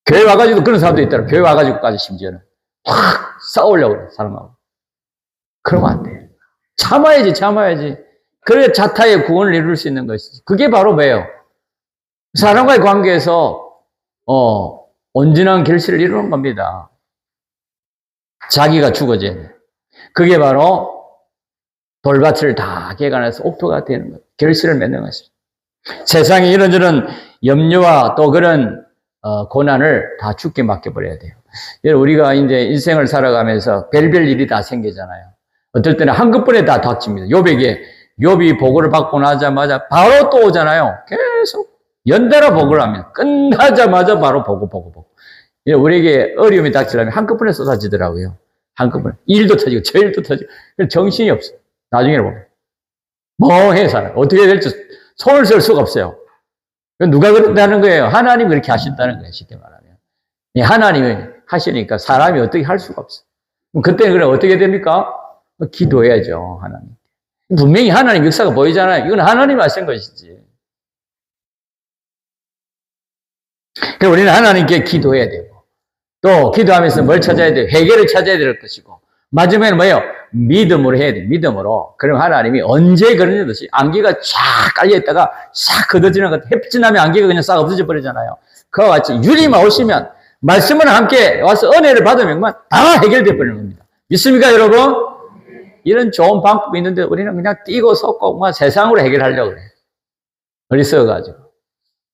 교회 와가지고 그런 사람도 있더라. 교회 와가지고까지 심지어는 확 싸우려고 그래 사람하고. 그러면 안 돼. 참아야지. 그래야 자타의 구원을 이룰 수 있는 것이지. 그게 바로 뭐예요? 사람과의 관계에서 온전한 결실을 이루는 겁니다. 자기가 죽어져야 돼. 그게 바로 돌밭을 다 개간해서 옥토가 되는 거예요. 결실을 맺는 것입니다. 세상에 이런저런 염려와 또 그런 고난을 다 죽게 맡겨버려야 돼요. 우리가 이제 인생을 살아가면서 별별 일이 다 생기잖아요. 어떨 때는 한꺼번에 다 닥칩니다. 욥이 보고를 받고 나자마자 바로 또 오잖아요. 계속 연달아 보고를 하면 끝나자마자 바로 보고. 우리에게 어려움이 닥치려면 한꺼번에 쏟아지더라고요. 한꺼번에. 일도 터지고 저 일도 터지고 정신이 없어요. 나중에 보면 멍해 살아요. 어떻게 될지 손을 쓸 수가 없어요. 누가 그런다는 거예요? 하나님이 그렇게 하신다는 거예요. 쉽게 말하면. 하나님이 하시니까 사람이 어떻게 할 수가 없어요. 그럼 그때는 그럼 어떻게 됩니까? 기도해야죠, 하나님. 분명히 하나님 역사가 보이잖아요. 이건 하나님이 하신 것이지. 그래서 우리는 하나님께 기도해야 되고, 또 기도하면서 뭘 찾아야 돼요? 해결을 찾아야 될 것이고, 마지막에는 뭐예요? 믿음으로 해야 돼요. 믿음으로. 그럼 하나님이 언제 그러냐듯이 안개가 쫙 깔려있다가 싹 걷어지는 것, 햇빛나면 안개가 그냥 싹 없어져 버리잖아요. 그와 같이 유리만 오시면, 말씀을 함께 와서 은혜를 받으면 다 해결돼 버리는 겁니다. 믿습니까, 여러분? 이런 좋은 방법이 있는데 우리는 그냥 뛰고 섞고 세상으로 해결하려고 그래요. 어리석어가지고.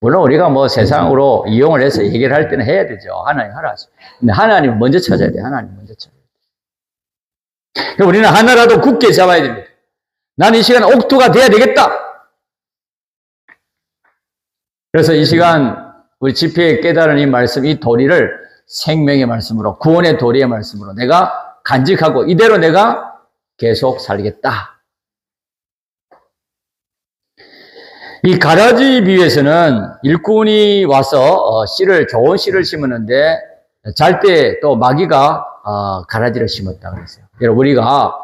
물론 우리가 뭐 세상으로 이용을 해서 해결할 때는 해야 되죠. 하나님 하라 하죠. 근데 하나님 먼저 찾아야 돼요. 하나님 먼저 찾아야 돼요. 그럼 우리는 하나라도 굳게 잡아야 됩니다. 나는 이 시간 옥토가 돼야 되겠다. 그래서 이 시간 우리 집회에 깨달은 이 말씀, 이 도리를 생명의 말씀으로, 구원의 도리의 말씀으로 내가 간직하고 이대로 내가 계속 살겠다. 이 가라지 비유에서는 일꾼이 와서 좋은 씨를 심었는데 잘 때 또 마귀가 가라지를 심었다 그랬어요. 여러분, 우리가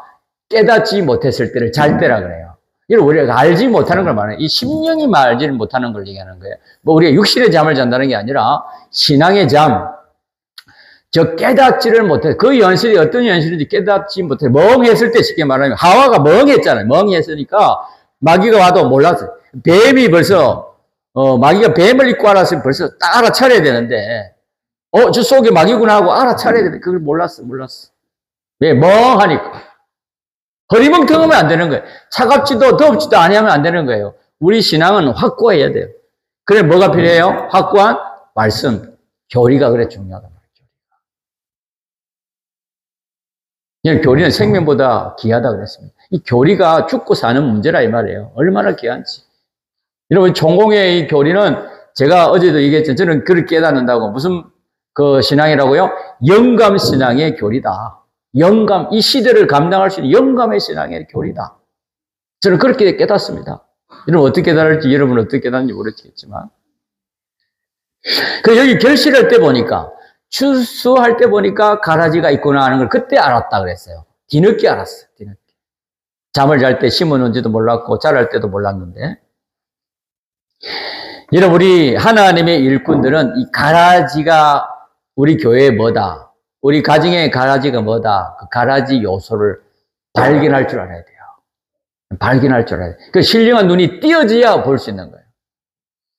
깨닫지 못했을 때를 잘 때라 그래요. 여러분, 우리가 알지 못하는 걸 말해요. 이 심령이 알지 못하는 걸 얘기하는 거예요. 뭐 우리가 육신의 잠을 잔다는 게 아니라 신앙의 잠, 저 깨닫지를 못해. 그 연실이 어떤 연실인지 깨닫지 못해. 멍했을 때 쉽게 말하면 하와가 멍했잖아요. 멍했으니까 마귀가 와도 몰랐어요. 뱀이 벌써 마귀가 뱀을 입고 알았으면 벌써 딱 알아차려야 되는데 저 속에 마귀구나 하고 알아차려야 되는데 그걸 몰랐어. 왜? 멍하니까. 허리멍텅하면 안 되는 거예요. 차갑지도 덥지도 아니하면 안 되는 거예요. 우리 신앙은 확고해야 돼요. 그래 뭐가 필요해요? 확고한 말씀, 교리가 그래 중요하다. 교리는 생명보다 귀하다 그랬습니다. 이 교리가 죽고 사는 문제라 이 말이에요. 얼마나 귀한지. 여러분, 총공의 이 교리는 제가 어제도 얘기했지만 저는 그를 깨닫는다고 무슨 그 신앙이라고요? 영감 신앙의 교리다. 영감, 이 시대를 감당할 수 있는 영감의 신앙의 교리다. 저는 그렇게 깨닫습니다. 여러분 어떻게 깨달을지, 여러분 어떻게 깨닫는지 모르겠지만. 그 여기 결실할 때 보니까 추수할 때 보니까 가라지가 있구나 하는 걸 그때 알았다 그랬어요. 뒤늦게 알았어요. 뒤늦게. 잠을 잘 때 심어놓은지도 몰랐고 자랄 때도 몰랐는데. 여러분, 우리 하나님의 일꾼들은 이 가라지가 우리 교회에 뭐다, 우리 가정의 가라지가 뭐다, 그 가라지 요소를 발견할 줄 알아야 돼요. 발견할 줄 알아야 돼요. 그 신령한 눈이 띄어져야 볼 수 있는 거예요.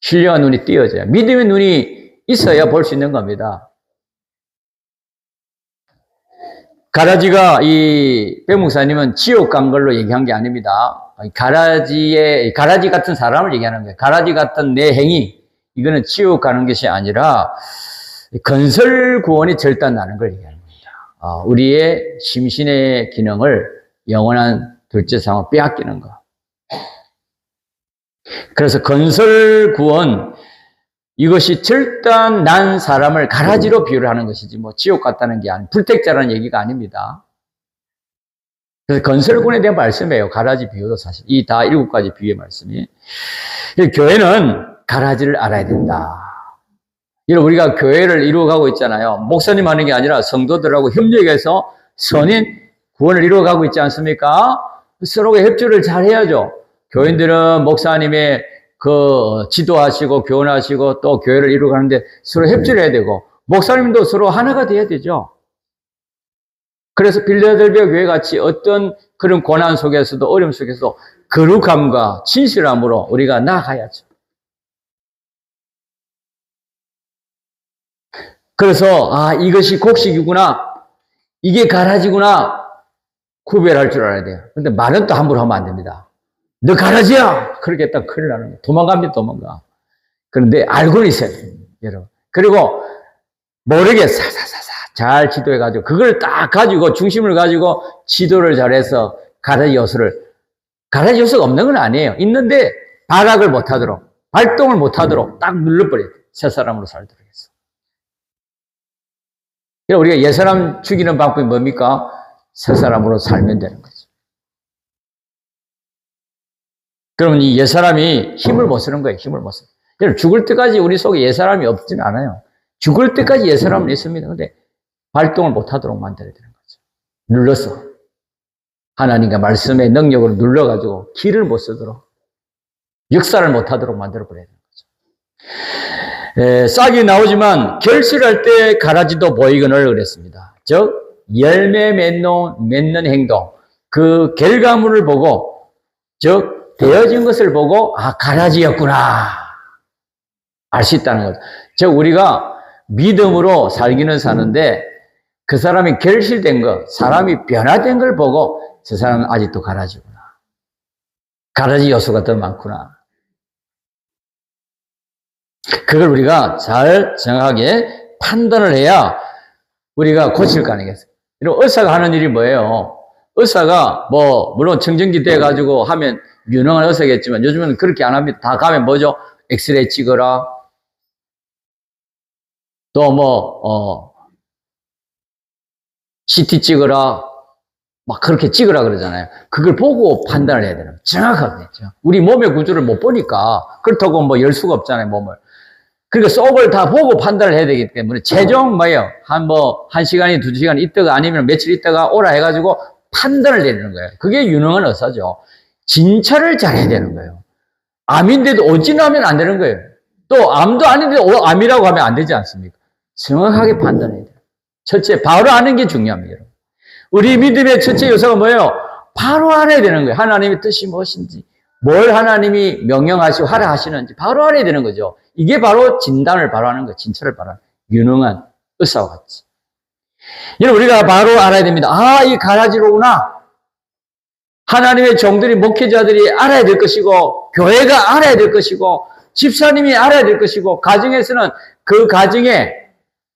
신령한 눈이 띄어져야. 믿음의 눈이 있어야 볼 수 있는 겁니다. 가라지가 이 백목사님은 지옥 간 걸로 얘기한 게 아닙니다. 가라지 같은 사람을 얘기하는 거예요. 가라지 같은 내 행위, 이거는 지옥 가는 것이 아니라 건설 구원이 절단나는 걸 얘기하는 겁니다. 우리의 심신의 기능을 영원한 둘째 상으로 빼앗기는 거. 그래서 건설 구원, 이것이 절단 난 사람을 가라지로 비유를 하는 것이지 뭐 지옥 같다는 게 아니고 불택자라는 얘기가 아닙니다. 그래서 건설군에 대한 말씀이에요. 가라지 비유도 사실 이 다 7가지 비유의 말씀이. 교회는 가라지를 알아야 된다. 여러분, 우리가 교회를 이루어가고 있잖아요. 목사님 하는 게 아니라 성도들하고 협력해서 선인 구원을 이루어가고 있지 않습니까? 서로가 협조를 잘 해야죠. 교인들은 목사님의 그 지도하시고 교훈하시고 또 교회를 이루어가는데 서로 협조를 해야 되고 목사님도 서로 하나가 돼야 되죠. 그래서 빌라델비아 교회 같이 어떤 그런 고난 속에서도 어려움 속에서도 거룩함과 진실함으로 우리가 나아가야죠. 그래서 이것이 곡식이구나, 이게 가라지구나 구별할 줄 알아야 돼요. 근데 말은 또 함부로 하면 안 됩니다. 너 가라지야! 그렇게 했다 큰일 나는 거예요. 도망갑니다, 도망가. 그런데 알고는 있어야 돼요, 여러분. 그리고 모르게 사사사사 잘 지도해가지고, 그걸 딱 가지고, 중심을 가지고 지도를 잘해서 가라지 요소가 없는 건 아니에요. 있는데, 발악을 못하도록, 발동을 못하도록 딱 눌러버려야 돼요. 새 사람으로 살도록 해서. 우리가 옛사람 죽이는 방법이 뭡니까? 새 사람으로 살면 되는 거죠. 그러면 이 옛사람이 힘을 못 쓰는 거예요. 힘을 못 쓰는. 여러분, 죽을 때까지 우리 속에 옛사람이 없지는 않아요. 죽을 때까지 옛사람은 있습니다. 근데 발동을 못 하도록 만들어야 되는 거죠. 눌렀어. 하나님과 말씀의 능력으로 눌러가지고 길을 못 쓰도록, 역사를 못하도록 만들어버려야 되는 거죠. 싹이 나오지만 결실할 때 가라지도 보이거늘 그랬습니다. 즉 열매 맺는 행동, 그 결과물을 보고, 즉 되어진 것을 보고 가라지였구나 알 수 있다는 거죠. 즉 우리가 믿음으로 살기는 사는데 그 사람이 결실된 것, 사람이 변화된 걸 보고 저 사람은 아직도 가라지구나, 가라지 요소가 더 많구나, 그걸 우리가 잘 정확하게 판단을 해야 우리가 고칠 거 아니겠어요? 이런 의사가 하는 일이 뭐예요? 의사가 물론 청정기 돼가지고 하면 유능한 의사겠지만 요즘은 그렇게 안 합니다. 다 가면 뭐죠? 엑스레이 찍어라. 또 CT 찍어라. 막 그렇게 찍으라 그러잖아요. 그걸 보고 판단을 해야 되는 거예요. 정확하게. 우리 몸의 구조를 못 보니까 그렇다고 열 수가 없잖아요, 몸을. 그러니까 속을 다 보고 판단을 해야 되기 때문에 최종 한 시간이 2시간 있다가 아니면 며칠 있다가 오라 해가지고 판단을 내리는 거예요. 그게 유능한 의사죠. 진찰을 잘해야 되는 거예요. 암인데도 오진하면 안 되는 거예요. 또 암도 아닌데 암이라고 하면 안 되지 않습니까? 정확하게 판단해야 돼요. 첫째, 바로 아는 게 중요합니다. 우리 믿음의 첫째 요소가 뭐예요? 바로 알아야 되는 거예요. 하나님의 뜻이 무엇인지, 뭘 하나님이 명령하시고 하라 하시는지 바로 알아야 되는 거죠. 이게 바로 진단을 바로 하는 거예요. 진찰을 바로 하는 유능한 의사와 같이. 여러분, 우리가 바로 알아야 됩니다. 이 가라지로구나. 하나님의 종들이, 목회자들이 알아야 될 것이고, 교회가 알아야 될 것이고, 집사님이 알아야 될 것이고, 가정에서는 그 가정의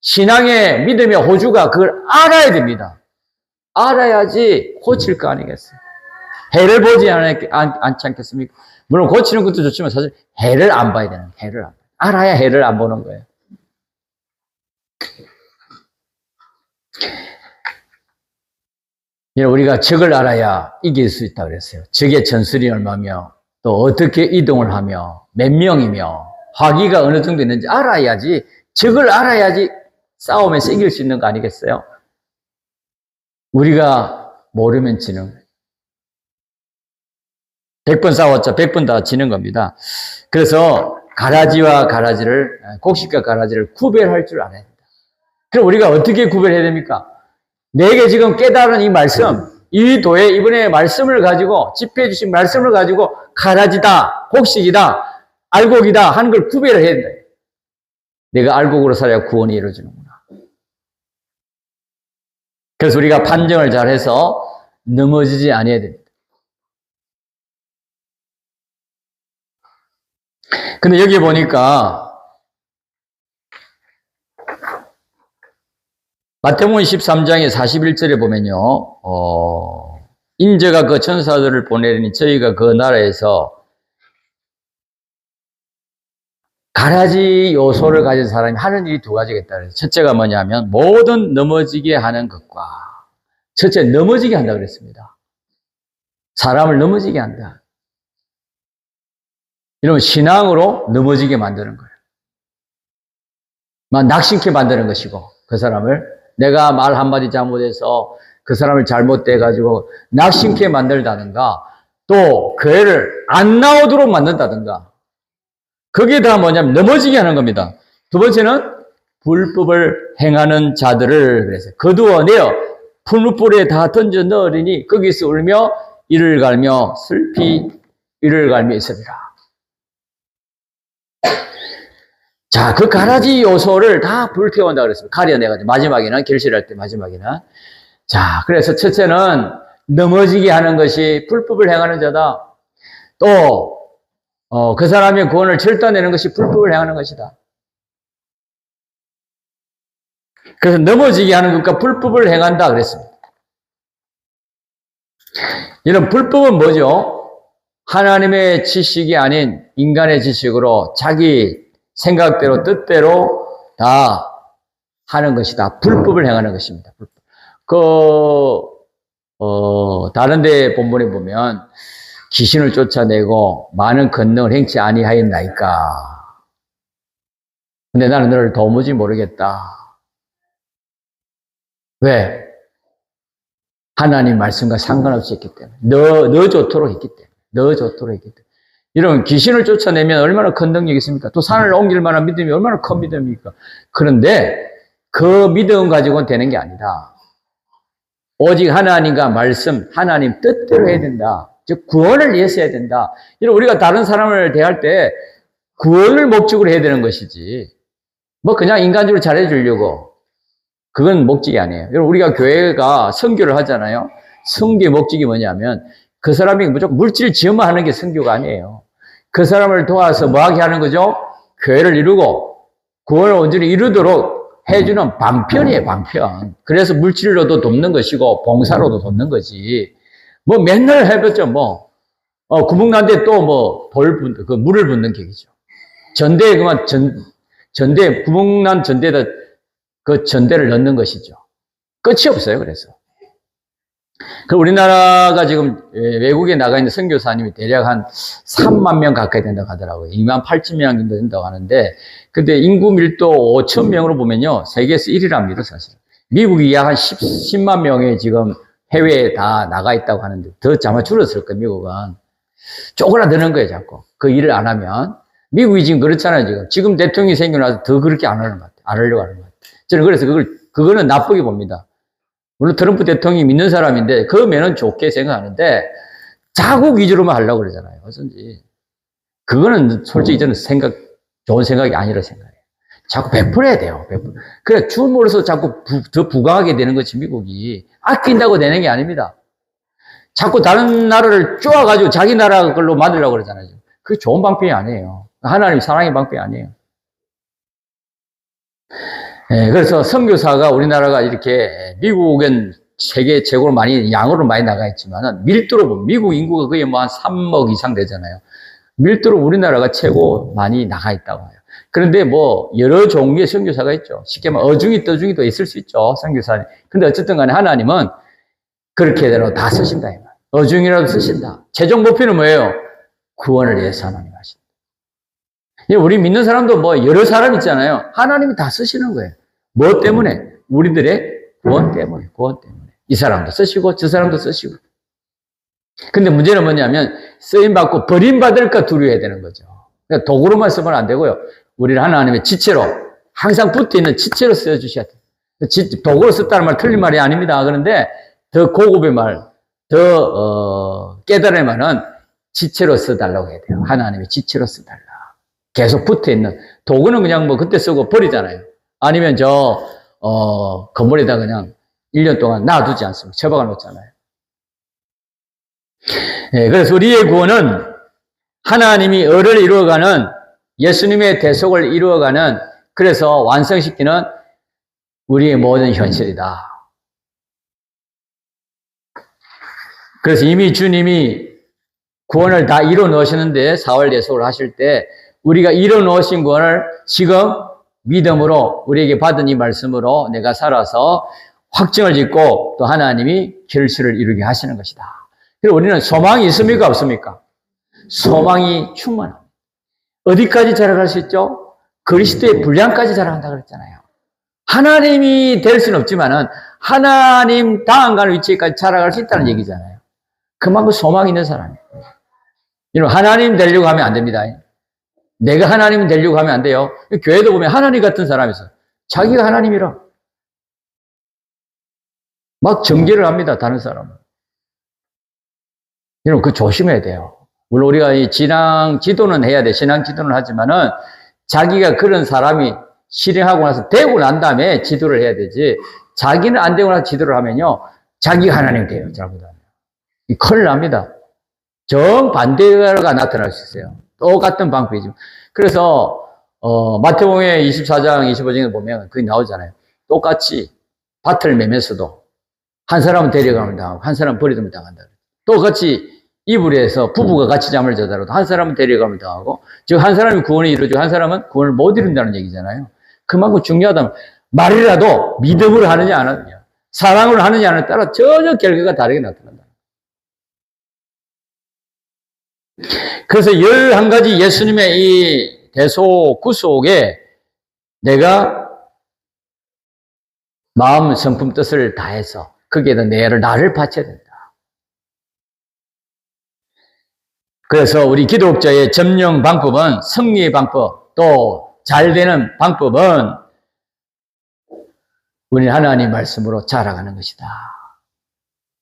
신앙의 믿음의 호주가 그걸 알아야 됩니다. 알아야지 고칠 거 아니겠어요? 해를 보지 않지 않겠습니까? 물론 고치는 것도 좋지만 사실 해를 안 봐야 되는 거예요. 해를 안 봐요. 알아야 해를 안 보는 거예요. 우리가 적을 알아야 이길 수 있다고 그랬어요. 적의 전술이 얼마며, 또 어떻게 이동을 하며, 몇 명이며, 화기가 어느 정도 있는지 알아야지, 적을 알아야지 싸움에서 이길 수 있는 거 아니겠어요? 우리가 모르면 지는 거예요. 100번 싸웠자 100번 다 지는 겁니다. 그래서 가라지와 가라지를, 곡식과 가라지를 구별할 줄 알아야 됩니다. 그럼 우리가 어떻게 구별해야 됩니까? 내게 지금 깨달은 이 말씀, 이 도에 이번에 말씀을 가지고, 집회해 주신 말씀을 가지고 가라지다, 곡식이다, 알곡이다 하는 걸 구별을 해야 된다. 내가 알곡으로 살아야 구원이 이루어지는구나. 그래서 우리가 판정을 잘해서 넘어지지 않아야 됩니다. 근데 여기 보니까 마태복음 13장의 41절에 보면요, 인자가 그 천사들을 보내리니 저희가 그 나라에서 가라지 요소를 가진 사람이 하는 일이 두 가지가 있다 그랬어요. 첫째가 뭐냐면 모든 넘어지게 하는 것과, 첫째 넘어지게 한다 그랬습니다. 사람을 넘어지게 한다. 이러면 신앙으로 넘어지게 만드는 거예요. 낙심케 만드는 것이고, 그 사람을 내가 말 한마디 잘못해서 그 사람을 잘못돼가지고 낙심케 만들다든가, 또 교회를 안 나오도록 만든다든가, 그게 다 뭐냐면 넘어지게 하는 겁니다. 두 번째는 불법을 행하는 자들을, 그래서 거두어내어 풀무불에 다 던져 넣으리니 거기서 울며 이를 갈며 슬피 이를 갈며 있으리라. 자, 그 가라지 요소를 다 불태운다 그랬습니다. 가려내가지고 마지막에는, 결실할 때 마지막에는. 자, 그래서 첫째는 넘어지게 하는 것이 불법을 행하는 자다. 또 그 사람의 구원을 절단내는 것이 불법을 행하는 것이다. 그래서 넘어지게 하는 것과 불법을 행한다 그랬습니다. 이런 불법은 뭐죠? 하나님의 지식이 아닌 인간의 지식으로 자기 생각대로 뜻대로 다 하는 것이다. 불법을 행하는 것입니다. 다른 데 본문에 보면 귀신을 쫓아내고 많은 권능을 행치 아니하였나이까. 근데 나는 너를 도무지 모르겠다. 왜? 하나님 말씀과 상관없이 했기 때문에. 너 좋도록 했기 때문에. 너 좋도록 했기 때문에. 이런 귀신을 쫓아내면 얼마나 큰 능력이 있습니까? 또 산을 옮길 만한 믿음이 얼마나 큰 믿음입니까? 그런데 그 믿음 가지고는 되는 게 아니다. 오직 하나님과 말씀, 하나님 뜻대로 해야 된다. 즉 구원을 위해서 해야 된다. 이런 우리가 다른 사람을 대할 때 구원을 목적으로 해야 되는 것이지. 뭐 그냥 인간적으로 잘해주려고. 그건 목적이 아니에요. 여러분 우리가 교회가 선교를 하잖아요. 선교의 목적이 뭐냐면 그 사람이 무조건 물질 지원만 하는 게 선교가 아니에요. 그 사람을 도와서 뭐하게 하는 거죠? 교회를 이루고 구원을 온전히 이루도록 해주는 방편이에요, 방편. 그래서 물질로도 돕는 것이고 봉사로도 돕는 거지. 뭐 맨날 해봤죠, 뭐. 구멍난데 또 뭐 그 물을 붓는 격이죠. 전대에 그만 전대, 구멍난 전대에다 그 전대를 넣는 것이죠. 끝이 없어요, 그래서. 그 우리나라가 지금 외국에 나가 있는 선교사님이 대략 한 3만 명 가까이 된다고 하더라고요. 2만 8천 명 정도 된다고 하는데, 근데 인구 밀도 5천 명으로 보면요, 세계에서 1위랍니다, 사실. 미국이 약 한 10만 명이 지금 해외에 다 나가 있다고 하는데, 더 아마 줄었을 거예요, 미국은. 쪼그라드는 거예요, 자꾸. 그 일을 안 하면. 미국이 지금 그렇잖아요, 지금. 지금 대통령이 생겨나서 더 그렇게 안 하는 것 같아요. 안 하려고 하는 것 같아요. 저는 그래서 그거는 나쁘게 봅니다. 물론 트럼프 대통령이 믿는 사람인데, 그러면은 좋게 생각하는데, 자국 위주로만 하려고 그러잖아요. 어쩐지. 그거는 솔직히 저는 좋은 생각이 아니라 생각해요. 자꾸 베풀어야 돼요, 베풀어. 그래, 줌으로서 자꾸 더 부강하게 되는 거지, 미국이. 아낀다고 되는 게 아닙니다. 자꾸 다른 나라를 쪼아가지고 자기 나라 걸로 만들려고 그러잖아요. 그게 좋은 방법이 아니에요. 하나님 사랑의 방법이 아니에요. 네, 그래서 선교사가 우리나라가 이렇게 미국은 세계 최고로 많이 양으로 많이 나가 있지만은 밀도로 보면 미국 인구가 거의 뭐 한 3억 이상 되잖아요. 밀도로 우리나라가 최고 많이 나가 있다고 해요. 그런데 뭐 여러 종류의 선교사가 있죠. 쉽게 말하면 어중이 떠중이 또 있을 수 있죠, 선교사님. 근데 어쨌든 간에 하나님은 그렇게 대로 다 쓰신다. 어중이라도 쓰신다. 최종 목표는 뭐예요? 구원을 위해서 하나님 하신다. 우리 믿는 사람도 뭐 여러 사람 있잖아요. 하나님이 다 쓰시는 거예요. 뭐 때문에? 우리들의 구원 때문에, 구원 때문에. 이 사람도 쓰시고, 저 사람도 쓰시고. 근데 문제는 뭐냐면, 쓰임받고 버림받을까 두려워해야 되는 거죠. 그러니까 도구로만 쓰면 안 되고요. 우리를 하나님의 지체로, 항상 붙어 있는 지체로 써주셔야 돼요. 도구로 썼다는 말 틀린 말이 아닙니다. 그런데 더 고급의 말, 더, 깨달을 말은 지체로 써달라고 해야 돼요. 하나님의 지체로 써달라. 계속 붙어 있는. 도구는 그냥 뭐 그때 쓰고 버리잖아요. 아니면 건물에다 그냥 1년 동안 놔두지 않습니다. 처박아 놓잖아요. 네, 그래서 우리의 구원은 하나님이 을을 이루어가는 예수님의 대속을 이루어가는 그래서 완성시키는 우리의 모든 현실이다. 그래서 이미 주님이 구원을 다 이루어 놓으시는데 4월 대속을 하실 때 우리가 이루어 놓으신 구원을 지금 믿음으로 우리에게 받은 이 말씀으로 내가 살아서 확증을 짓고 또 하나님이 결실을 이루게 하시는 것이다. 그리고 우리는 소망이 있습니까? 없습니까? 소망이 충만합니다. 어디까지 자라갈 수 있죠? 그리스도의 분량까지 자라간다 그랬잖아요. 하나님이 될 수는 없지만은 하나님 다음 가는 위치까지 자라갈 수 있다는 얘기잖아요. 그만큼 소망이 있는 사람이에요. 여러분, 하나님 되려고 하면 안 됩니다. 내가 하나님 되려고 하면 안 돼요. 교회도 보면 하나님 같은 사람이 있어요. 자기가 하나님이라. 막 정죄를 합니다, 다른 사람은. 여러분, 그거 조심해야 돼요. 물론 우리가 이 신앙 지도는 해야 돼. 신앙 지도는 하지만은 자기가 그런 사람이 실행하고 나서 되고 난 다음에 지도를 해야 되지. 자기는 안 되고 나서 지도를 하면요. 자기가 하나님 돼요, 잘못하면. 큰일 납니다. 정반대가 나타날 수 있어요. 똑같은 방법이죠. 그래서 마태복음 24장 25장에 보면 그게 나오잖아요. 똑같이 밭을 매면서도 한 사람은 데려가면 당하고 한 사람은 버리면 당한다. 똑같이 이불에서 부부가 같이 잠을 자더라도 한 사람은 데려가면 당하고 즉 한 사람이 구원을 이루어지고 한 사람은 구원을 못 이룬다는 얘기잖아요. 그만큼 중요하다면 말이라도 믿음으로 하느냐 안 하느냐 사랑으로 하느냐에 따라 전혀 결과가 다르게 나타난다. 그래서 11가지 예수님의 이 대속 구속에 내가 마음, 성품, 뜻을 다해서 거기에다 나를 바쳐야 된다. 그래서 우리 기독자의 점령 방법은, 승리의 방법, 또 잘 되는 방법은 우리 하나님 말씀으로 자라가는 것이다.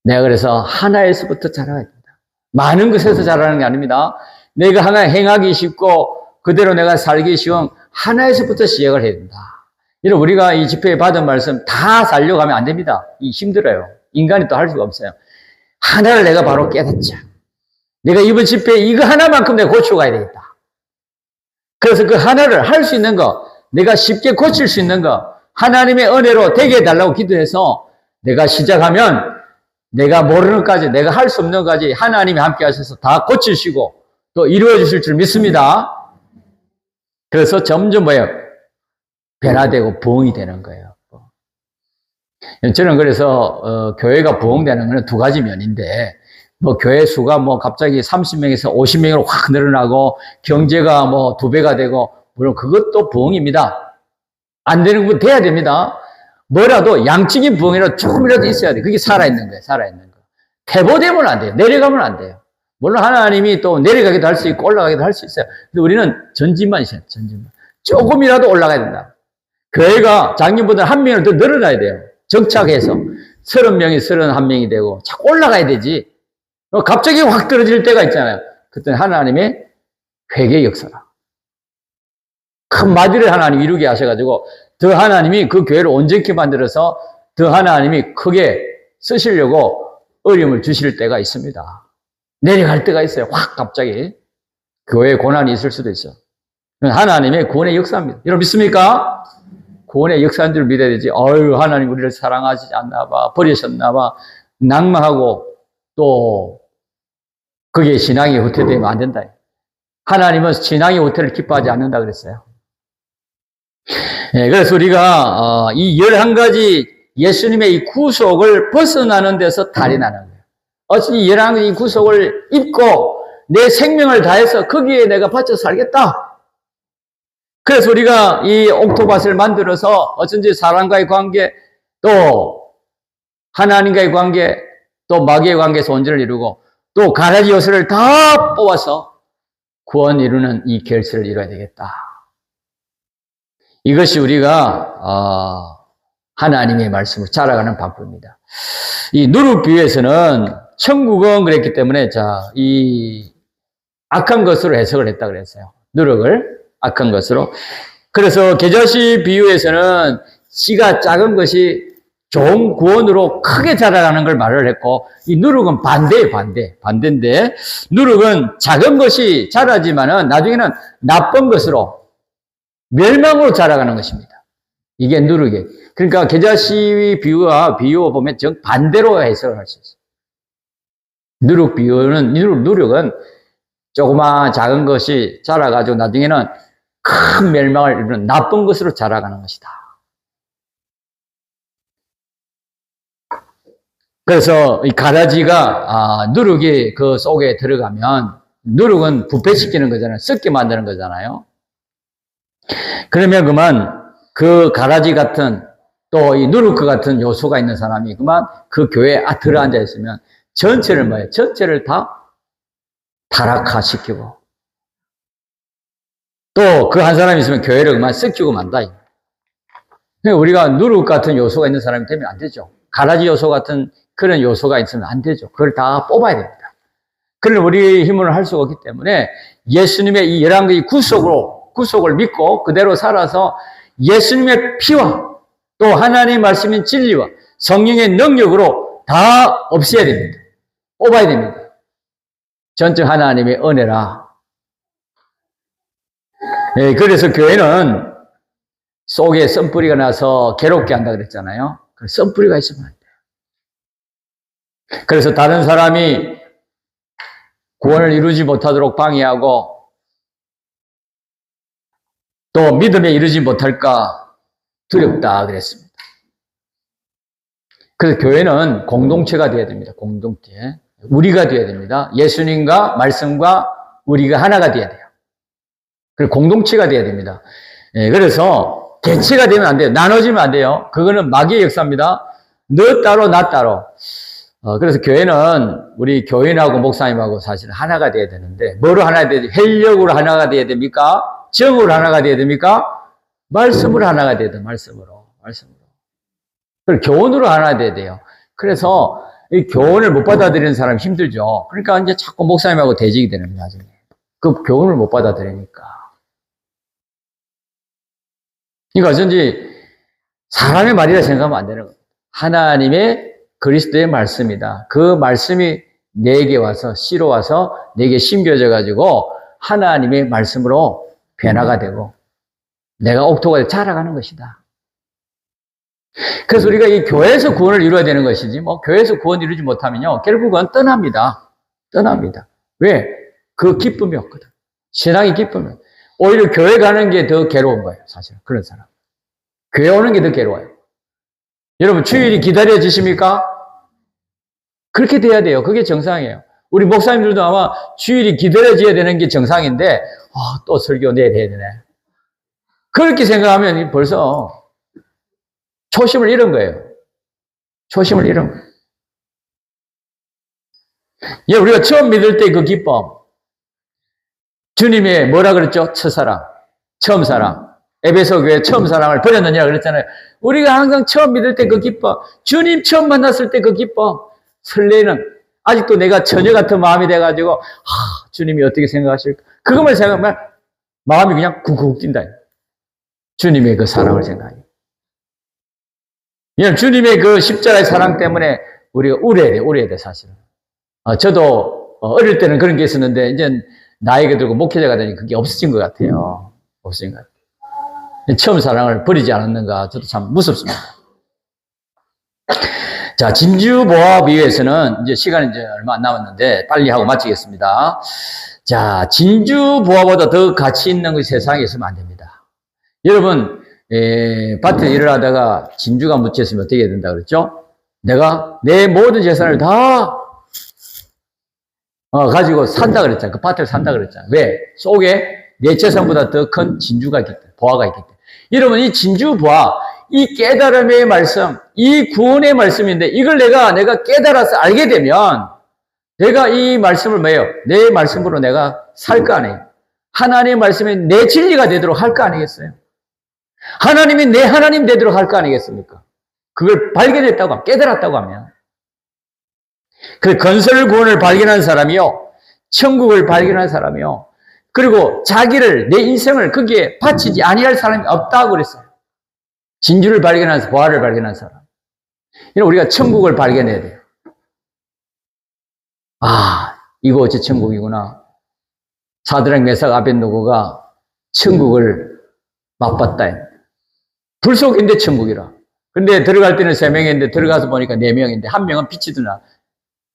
내가 그래서 하나에서부터 자라야 된다. 많은 것에서 자라는 게 아닙니다. 내가 하나 행하기 쉽고 그대로 내가 살기 쉬운 하나에서부터 시작을 해야 된다. 이런 우리가 이 집회에 받은 말씀 다 살려고 하면 안 됩니다. 힘들어요. 인간이 또 할 수가 없어요. 하나를 내가 바로 깨닫자. 내가 이번 집회에 이거 하나만큼 내가 고치고 가야 되겠다. 그래서 그 하나를 할 수 있는 거, 내가 쉽게 고칠 수 있는 거, 하나님의 은혜로 되게 해달라고 기도해서 내가 시작하면 내가 모르는 것까지, 내가 할 수 없는 것까지 하나님이 함께 하셔서 다 고치시고 또 이루어 주실 줄 믿습니다. 그래서 점점 뭐예요? 변화되고 부흥이 되는 거예요. 저는 그래서 교회가 부흥되는 것은 두 가지 면인데, 뭐 교회 수가 뭐 갑자기 30명에서 50명으로 확 늘어나고 경제가 뭐 2배가 되고, 물론 그것도 부흥입니다. 안 되는 건 돼야 됩니다. 뭐라도 양적인 부흥이라도 조금이라도 있어야 돼. 그게 살아있는 거예요. 살아있는 거. 퇴보되면 안 돼요. 내려가면 안 돼요. 물론 하나님이 또 내려가기도 할 수 있고 올라가기도 할 수 있어요. 근데 우리는 전진만 있어요. 전진만. 조금이라도 올라가야 된다. 교회가 작년보다 1명을 더 늘어나야 돼요. 정착해서 30명이 31명이 되고 자꾸 올라가야 되지. 갑자기 확 떨어질 때가 있잖아요. 그때 하나님의 회개 역사다. 큰 마디를 하나님 이루게 하셔가지고 더 하나님이 그 교회를 온전히 만들어서 더 하나님이 크게 쓰시려고 어려움을 주실 때가 있습니다. 내려갈 때가 있어요. 확 갑자기 교회에 고난이 있을 수도 있어요. 하나님의 구원의 역사입니다. 여러분 믿습니까? 구원의 역사인 줄 믿어야 되지. 하나님 우리를 사랑하시지 않나 봐, 버리셨나 봐, 낭망하고 또 그게 신앙이 후퇴되면 안 된다. 하나님은 신앙의 후퇴를 기뻐하지 않는다 그랬어요. 그래서 우리가 이 11가지 예수님의 이 구속을 벗어나는 데서 달이 나는 거예요. 어찌 11가지 구속을 입고 내 생명을 다해서 거기에 내가 바쳐 살겠다. 그래서 우리가 이 옥토밭을 만들어서 어쩐지 사람과의 관계, 또 하나님과의 관계, 또 마귀의 관계에서 온전을 이루고 또 가라지 요소를 다 뽑아서 구원 이루는 이 결실을 이루어야 되겠다. 이것이 우리가 하나님의 말씀으로 자라가는 방법입니다. 이 누룩 비유에서는 천국은 그랬기 때문에 이 악한 것으로 해석을 했다 그랬어요. 누룩을 악한 것으로. 그래서 계자씨 비유에서는 씨가 작은 것이 좋은 구원으로 크게 자라가는 걸 말을 했고, 이 누룩은 반대인데, 누룩은 작은 것이 자라지만은 나중에는 나쁜 것으로, 멸망으로 자라가는 것입니다. 이게 누룩이에요. 그러니까 계자씨 비유와 보면 정 반대로 해석을 할 수 있어요. 누룩은 조그마한 작은 것이 자라가지고 나중에는 큰 멸망을 이루는 나쁜 것으로 자라가는 것이다. 그래서 이 가라지가 누룩이 그 속에 들어가면, 누룩은 부패시키는 거잖아요. 썩게 만드는 거잖아요. 그러면 그만 그 가라지 같은 또 이 누룩 같은 요소가 있는 사람이 그만 그 교회에 들어앉아 있으면 전체를 다 타락화시키고 또 그 한 사람이 있으면 교회를 그만 썩히고 만다. 그러니까 우리가 누룩 같은 요소가 있는 사람이 되면 안 되죠. 가라지 요소 같은 그런 요소가 있으면 안 되죠. 그걸 다 뽑아야 됩니다. 그러나 우리 힘으로 할 수가 없기 때문에 예수님의 이 11가지 구속을 믿고 그대로 살아서 예수님의 피와 또 하나님의 말씀인 진리와 성령의 능력으로 다 없애야 됩니다. 뽑아야 됩니다. 전적 하나님의 은혜라. 그래서 교회는 속에 썬뿌리가 나서 괴롭게 한다 그랬잖아요. 썬뿌리가 있으면 안 돼요. 그래서 다른 사람이 구원을 이루지 못하도록 방해하고 또 믿음에 이르지 못할까 두렵다 그랬습니다. 그래서 교회는 공동체가 되어야 됩니다. 공동체. 우리가 되어야 됩니다. 예수님과 말씀과 우리가 하나가 되어야 돼요. 그리고 공동체가 되어야 됩니다. 그래서 개체가 되면 안 돼요. 나눠지면 안 돼요. 그거는 마귀의 역사입니다. 너 따로 나 따로. 그래서 교회는 우리 교인하고 목사님하고 사실 하나가 돼야 되는데 뭐로 하나 돼야 돼? 혈력으로 하나가 돼야 됩니까? 정으로 하나가 돼야 됩니까? 말씀으로 하나가 돼야 돼. 말씀으로. 그리고 교훈으로 하나 돼야 돼요. 그래서 이 교훈을 못 받아들이는 사람이 힘들죠. 그러니까 이제 자꾸 목사님하고 대직이 되는 거예요, 나중에. 그 교훈을 못 받아들이니까. 그러니까 어쩐지 사람의 말이라 생각하면 안 되는 거예요. 하나님의 그리스도의 말씀이다. 그 말씀이 내게 와서, 씨로 와서 내게 심겨져 가지고 하나님의 말씀으로 변화가 되고 내가 옥토가 자라가는 것이다. 그래서 우리가 이 교회에서 구원을 이루어야 되는 것이지, 뭐, 교회에서 구원 이루지 못하면요, 결국은 떠납니다. 왜? 그 기쁨이 없거든. 신앙의 기쁨이. 오히려 교회 가는 게 더 괴로운 거예요, 사실. 그런 사람. 교회 오는 게 더 괴로워요. 여러분, 주일이 기다려지십니까? 그렇게 돼야 돼요. 그게 정상이에요. 우리 목사님들도 아마 주일이 기다려져야 되는 게 정상인데, 또 설교 내일 해야 되네. 그렇게 생각하면 벌써 초심을 잃은 거예요. 예, 우리가 처음 믿을 때 그 기쁨. 주님의 뭐라 그랬죠? 첫사랑. 처음 사랑. 에베소 교회 처음 사랑을 버렸느냐 그랬잖아요. 우리가 항상 처음 믿을 때 그 기쁨. 주님 처음 만났을 때 그 기쁨. 설레는. 아직도 내가 처녀 같은 마음이 돼가지고, 주님이 어떻게 생각하실까? 그것만 생각하면 마음이 그냥 쿵쿵 뛴다. 주님의 그 사랑을 생각해요. 주님의 그 십자가의 사랑 때문에 우리가 우려야 돼, 사실은. 저도 어릴 때는 그런 게 있었는데, 이제 나이가 들고 목회자가 되니 그게 없어진 것 같아요. 처음 사랑을 버리지 않았는가, 저도 참 무섭습니다. 자, 진주보화비유에서는 이제 시간이 이제 얼마 안 남았는데, 빨리 하고 마치겠습니다. 자, 진주보화보다 더 가치 있는 것이 세상에 있으면 안 됩니다. 여러분, 밭에 일을 하다가 진주가 묻혀있으면 어떻게 된다 그랬죠? 내가 내 모든 재산을 다 가지고 산다 그랬잖아. 그 밭을 산다 그랬잖아. 왜? 속에 내 재산보다 더 큰 진주가 있기 때문에, 보화가 있기 때문에. 여러분, 이 진주 보화, 이 깨달음의 말씀, 이 구원의 말씀인데 이걸 내가 깨달아서 알게 되면 내가 이 말씀을 뭐예요? 내 말씀으로 내가 살 거 아니에요. 하나님의 말씀이 내 진리가 되도록 할 거 아니겠어요? 하나님이 내 하나님 되도록 할 거 아니겠습니까? 그걸 발견했다고 하면, 깨달았다고 하면. 그 건설 구원을 발견한 사람이요, 천국을 발견한 사람이요, 그리고 자기를, 내 인생을 거기에 바치지 아니할 사람이 없다고 그랬어요. 진주를 발견한, 보화를 발견한 사람. 우리가 천국을 발견해야 돼요. 이거 어째 천국이구나. 사드락 메삭 아벳느고가 천국을 맛봤다. 불 속인데 천국이라. 근데 들어갈 때는 3명인데 들어가서 보니까 4명인데 1명은 빛이 드나.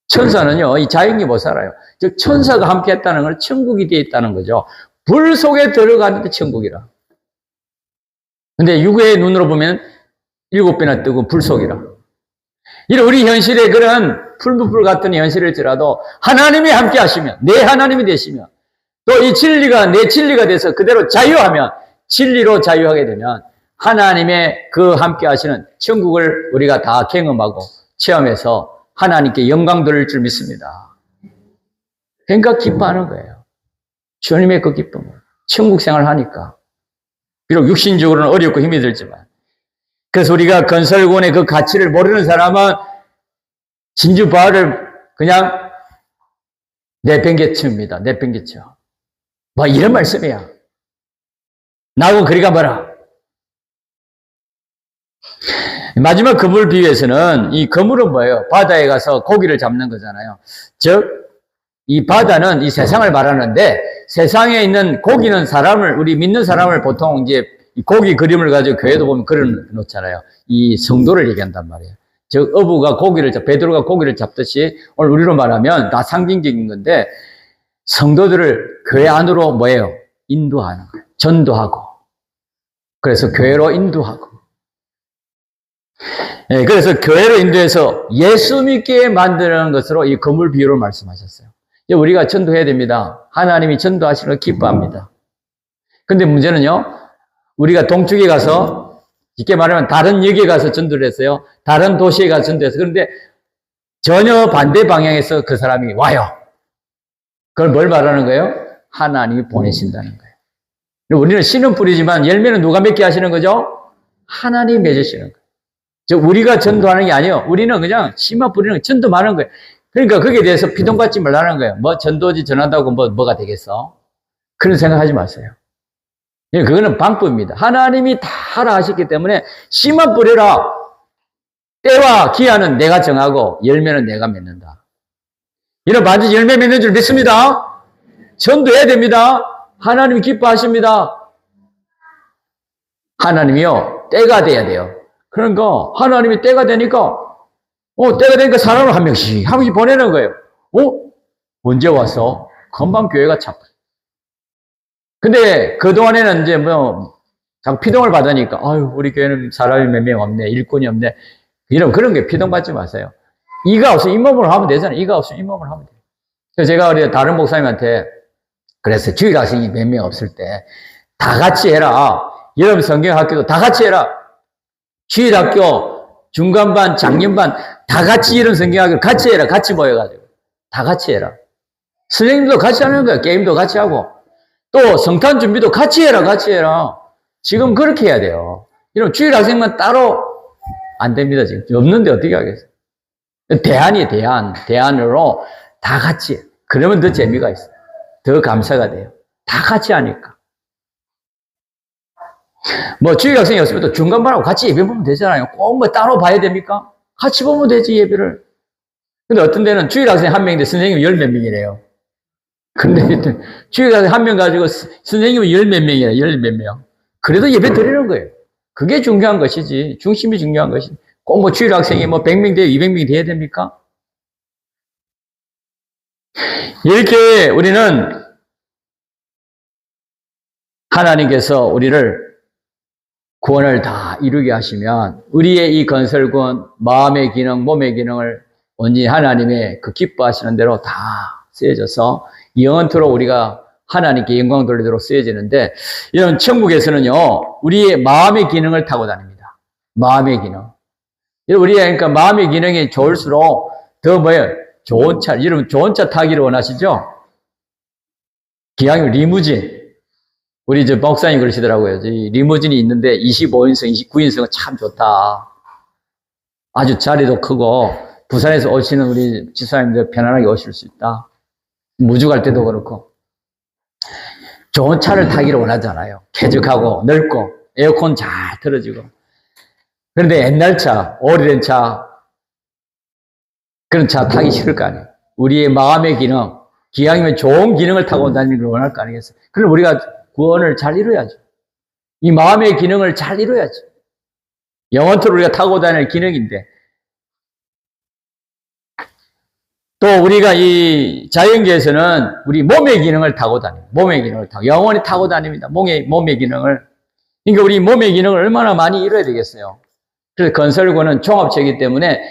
천사는요, 이 자연이 못 살아요. 즉, 천사가 함께 했다는 건 천국이 되어 있다는 거죠. 불 속에 들어가는데 천국이라. 근데 육의 눈으로 보면 7배나 뜨고 불 속이라. 이런 우리 현실에 그런 풀무불 같은 현실일지라도 하나님이 함께 하시면, 내 하나님이 되시면, 또 이 진리가 내 진리가 돼서 그대로 자유하면, 진리로 자유하게 되면 하나님의 그 함께 하시는 천국을 우리가 다 경험하고 체험해서 하나님께 영광 돌릴 줄 믿습니다. 그러니까 기뻐하는 거예요. 주님의 그 기쁨을. 천국 생활을 하니까. 비록 육신적으로는 어렵고 힘이 들지만. 그래서 우리가 건설군의 그 가치를 모르는 사람은 진주보화를 그냥 내팽개칩니다. 내팽개쳐. 뭐 이런 말씀이야. 나하고 그리가 뭐라. 마지막 그물 비유에서는 이 그물은 뭐예요? 바다에 가서 고기를 잡는 거잖아요. 즉, 이 바다는 이 세상을 말하는데 세상에 있는 고기는 사람을, 우리 믿는 사람을 보통 이제 이 고기 그림을 가지고 교회도 보면 그려 놓잖아요. 이 성도를 얘기한단 말이에요. 즉, 어부가 베드로가 고기를 잡듯이 오늘 우리로 말하면 다 상징적인 건데 성도들을 교회 안으로 뭐예요? 인도하는 거예요. 전도하고. 그래서 교회로 인도하고. 그래서 교회로 인도해서 예수 믿게 만드는 것으로 이 그물 비유를 말씀하셨어요. 우리가 전도해야 됩니다. 하나님이 전도하시는 걸 기뻐합니다. 근데 문제는요, 우리가 동쪽에 가서 쉽게 말하면 다른 역에 가서 전도를 했어요. 다른 도시에 가서 전도했어요. 그런데 전혀 반대 방향에서 그 사람이 와요. 그걸 뭘 말하는 거예요? 하나님이 보내신다는 거예요. 우리는 씨는 뿌리지만 열매는 누가 맺게 하시는 거죠? 하나님이 맺으시는 거예요. 즉 우리가 전도하는 게 아니에요. 우리는 그냥 씨만 뿌리는 전도만 하는 거예요. 그러니까 거기에 대해서 피동받지 말라는 거예요. 뭐 전도지 전한다고 뭐가 되겠어? 그런 생각하지 마세요. 그거는 방법입니다. 하나님이 다 하라 하셨기 때문에 씨만 뿌려라. 때와 기한은 내가 정하고 열매는 내가 맺는다. 이런 반드시 열매 맺는 줄 믿습니다. 전도해야 됩니다. 하나님이 기뻐하십니다. 하나님이요, 때가 돼야 돼요. 그러니까 하나님이 때가 되니까 사람을 한 명씩 보내는 거예요. 언제 와서? 금방 교회가 참. 근데 그동안에는 이제 자꾸 피동을 받으니까, 우리 교회는 사람이 몇 명 없네, 일꾼이 없네. 그런 게 피동받지 마세요. 이가 없으면 잇몸으로 하면 되잖아요. 이가 없으면 잇몸으로 하면 돼요. 그래서 제가 우리 다른 목사님한테 그랬어요. 주일 학생이 몇 명 없을 때, 다 같이 해라. 여러분 성경학교도 다 같이 해라. 주일학교, 중간반, 작년반, 다 같이 이런 성경학교를 같이 해라. 같이 모여가지고. 다 같이 해라. 선생님도 같이 하는 거야. 게임도 같이 하고. 또 성탄 준비도 같이 해라. 같이 해라. 지금 그렇게 해야 돼요. 이런 주일 학생만 따로 안 됩니다. 지금 없는데 어떻게 하겠어요? 대안이에요. 대안으로 다 같이. 그러면 더 재미가 있어요. 더 감사가 돼요. 다 같이 하니까. 주일 학생이 없으면 또 중간반하고 같이 예배 보면 되잖아요. 꼭 따로 봐야 됩니까? 같이 보면 되지, 예배를. 근데 어떤 데는 주일 학생 한 명인데 선생님이 열 몇 명이래요. 근데 주일 학생 한 명 가지고 선생님은 열 몇 명이래요. 열 몇 명. 그래도 예배 드리는 거예요. 그게 중요한 것이지. 중심이 중요한 것이지. 꼭 주일 학생이 100명 돼요, 200명이 돼야 됩니까? 이렇게 우리는 하나님께서 우리를 구원을 다 이루게 하시면 우리의 이 건설군, 마음의 기능, 몸의 기능을 온전히 하나님의 그 기뻐하시는 대로 다 쓰여져서 영원토록 우리가 하나님께 영광 돌리도록 쓰여지는데, 이런 천국에서는요, 우리의 마음의 기능을 타고 다닙니다. 마음의 기능. 그러니까 마음의 기능이 좋을수록 더 좋은 차, 여러분 좋은 차 타기를 원하시죠? 기왕이면 리무진. 우리 목사님 그러시더라고요. 리무진이 있는데 25인승, 29인승은 참 좋다. 아주 자리도 크고 부산에서 오시는 우리 지사님들 편안하게 오실 수 있다. 무주 갈 때도 그렇고. 좋은 차를 타기를 원하잖아요. 쾌적하고 넓고 에어컨 잘 틀어지고. 그런데 옛날 차, 오래된 차, 그런 차 타기 싫을 거 아니에요. 우리의 마음의 기능, 기왕이면 좋은 기능을 타고 다니는 걸 원할 거 아니겠어요? 그럼 우리가 구원을 잘 이루어야죠. 이 마음의 기능을 잘 이루어야죠. 영원토록 우리가 타고 다닐 기능인데, 또 우리가 이 자연계에서는 우리 몸의 기능을 타고 다닙니다. 몸의 기능을 타고, 영원히 타고 다닙니다. 몸의 기능을. 그러니까 우리 몸의 기능을 얼마나 많이 이뤄야 되겠어요. 그래서 건설구는 종합체이기 때문에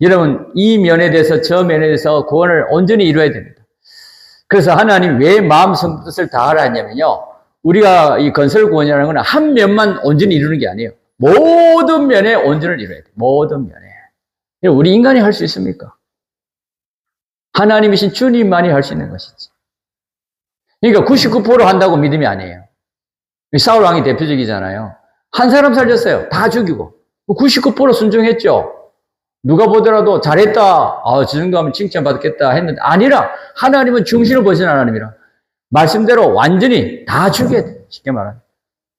여러분 이 면에 대해서 저 면에 대해서 구원을 온전히 이루어야 됩니다. 그래서 하나님 왜 마음 성뜻을 다하라 했냐면요, 우리가 이 건설구원이라는 건 한 면만 온전히 이루는 게 아니에요. 모든 면에 온전을 이루어야 돼요. 모든 면에. 우리 인간이 할 수 있습니까? 하나님이신 주님만이 할 수 있는 것이지. 그러니까 99% 한다고 믿음이 아니에요. 사울 왕이 대표적이잖아요. 한 사람 살렸어요. 다 죽이고. 99% 순종했죠. 누가 보더라도 잘했다. 저 정도 하면 칭찬받겠다 했는데, 아니라 하나님은 중심을 보시는 하나님이라. 말씀대로 완전히 다 죽여야 돼. 쉽게 말하면.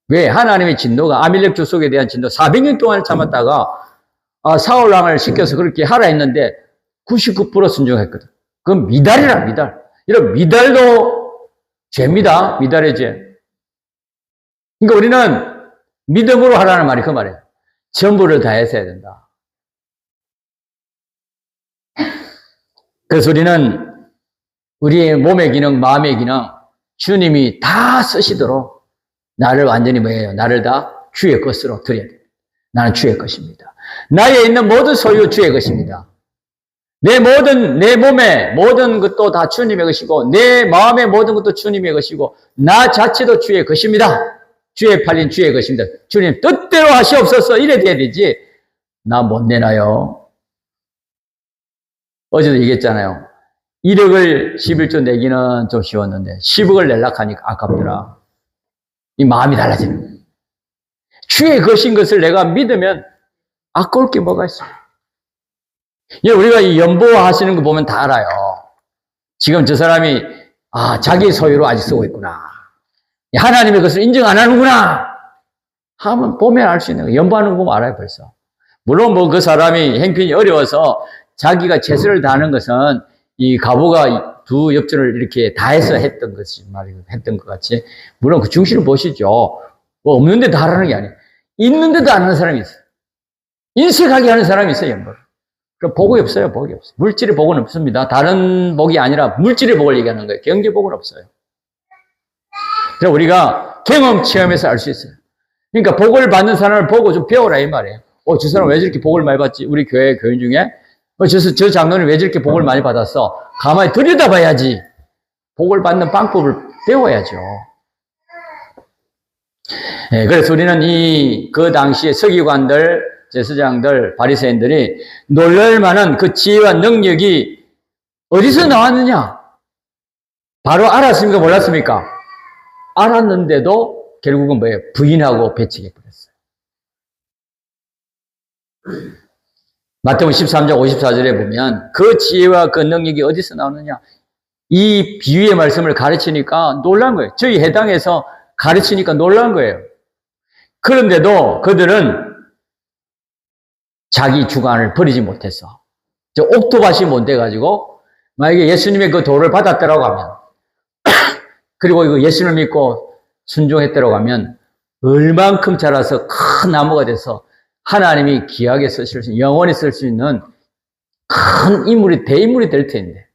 왜? 하나님의 진노가 아밀렉 족속에 대한 진노 400년 동안 참았다가 사울 왕을 시켜서 그렇게 하라 했는데 99% 순종했거든. 그건 미달이라, 미달. 이런 미달도 죄입니다. 미달의 죄. 그러니까 우리는 믿음으로 하라는 말이 그 말이에요. 전부를 다해서 해야 된다. 그래서 우리는 우리의 몸의 기능, 마음의 기능, 주님이 다 쓰시도록 나를 완전히 나를 다 주의 것으로 드려야 돼요. 나는 주의 것입니다. 나에 있는 모든 소유 주의 것입니다. 내 몸의 모든 것도 다 주님의 것이고, 내 마음의 모든 것도 주님의 것이고, 나 자체도 주의 것입니다. 주의 팔린 주의 것입니다. 주님 뜻대로 하시옵소서 이래 돼야 되지. 나 못 내나요? 어제도 얘기했잖아요. 1억을 11조 내기는 좀 쉬웠는데 10억을 내려고 하니까 아깝더라. 이 마음이 달라지는 거예요. 주의 것인 것을 내가 믿으면 아까울 게 뭐가 있어요? 우리가 이 연보하시는 거 보면 다 알아요. 지금 저 사람이 자기 소유로 아직 쓰고 있구나. 하나님의 것을 인정 안 하는구나. 하면 보면 알 수 있는 거예요. 연보하는 거 보면 알아요, 벌써. 물론 뭐 그 사람이 행편이 어려워서 자기가 최선을 다하는 것은 이 가보가 두 엽전을 이렇게 다 해서 했던 것 같이. 물론 그 중심을 보시죠. 뭐 없는데 다 하라는 게 아니에요. 있는데도 안 하는 사람이 있어요. 인색하게 하는 사람이 있어요, 연보를. 그럼 복이 없어요, 복이 없어요. 물질의 복은 없습니다. 다른 복이 아니라 물질의 복을 얘기하는 거예요. 경제 복은 없어요. 그래서 우리가 경험, 체험에서 알 수 있어요. 그러니까 복을 받는 사람을 보고 좀 배워라, 이 말이에요. 저 사람 왜 저렇게 복을 많이 받지? 우리 교회 교인 중에. 저 장로는 왜 저렇게 복을 많이 받았어? 가만히 들여다봐야지. 복을 받는 방법을 배워야죠. 그래서 우리는 그 당시에 서기관들, 제사장들, 바리새인들이 놀랄 만한 그 지혜와 능력이 어디서 나왔느냐? 바로 알았습니까? 몰랐습니까? 알았는데도 결국은 뭐예요? 부인하고 배척해 버렸어요. 마태복음 13장 54절에 보면 그 지혜와 그 능력이 어디서 나오느냐? 이 비유의 말씀을 가르치니까 놀란 거예요. 저희 해당에서 가르치니까 놀란 거예요. 그런데도 그들은 자기 주관을 버리지 못해서 옥토밭이 못 돼가지고 만약에 예수님의 그 도를 받았다라고 하면 그리고 이거 예수님을 믿고 순종했다라고 하면 얼만큼 자라서 큰 나무가 돼서 하나님이 귀하게 쓰실 수 있는, 영원히 쓸 수 있는 큰 인물이, 대인물이 될 텐데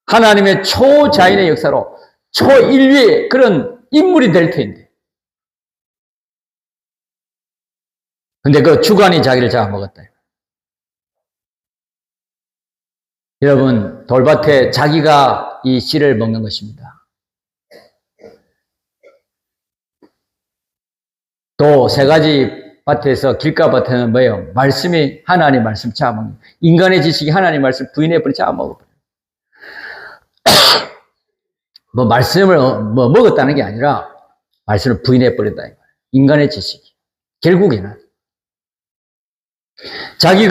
하나님의 초자연의 역사로 초인류의 그런 인물이 될 텐데 근데 그 주관이 자기를 잡아먹었다. 여러분, 돌밭에 자기가 이 씨를 먹는 것입니다. 또 세 가지 밭에서 길가밭에는 뭐예요? 말씀이 하나님 말씀 잡아먹는 거예요. 인간의 지식이 하나님 말씀 부인해버리고 잡아먹어버려요. 뭐 말씀을 먹었다는 게 아니라 말씀을 부인해버린다. 인간의 지식이. 결국에는 자기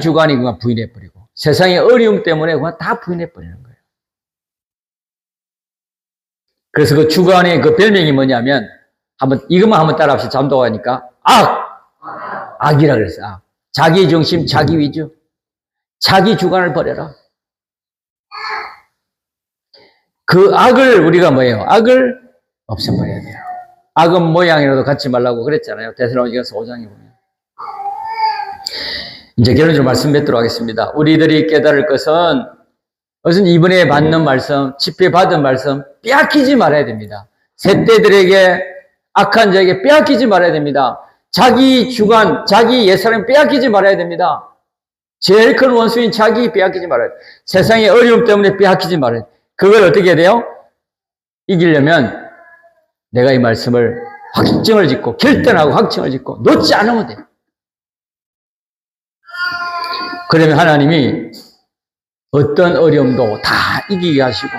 주관이 그냥 부인해버리고 세상의 어려움 때문에 그냥 다 부인해버리는 거예요. 그래서 그 주관의 그 별명이 뭐냐면 이것만 한번 따라합시다. 잠도하니까 악이라 그랬어요. 악. 자기 중심, 자기 위주, 자기 주관을 버려라. 그 악을 우리가 뭐예요? 악을 없애버려야 돼요. 악은 모양이라도 갖지 말라고 그랬잖아요. 데살로니가서 5장에 보면. 이제 결론적으로 말씀 맺도록 하겠습니다. 우리들이 깨달을 것은 이번에 받는 말씀, 집회 받은 말씀 빼앗기지 말아야 됩니다. 세대들에게 악한 자에게 빼앗기지 말아야 됩니다. 자기 주관, 자기 옛사람 빼앗기지 말아야 됩니다. 제일 큰 원수인 자기 빼앗기지 말아야 돼요. 세상의 어려움 때문에 빼앗기지 말아야 돼요. 그걸 어떻게 해야 돼요? 이기려면 내가 이 말씀을 확정을 짓고 결단하고 확정을 짓고 놓지 않으면 돼요. 그러면 하나님이 어떤 어려움도 다 이기게 하시고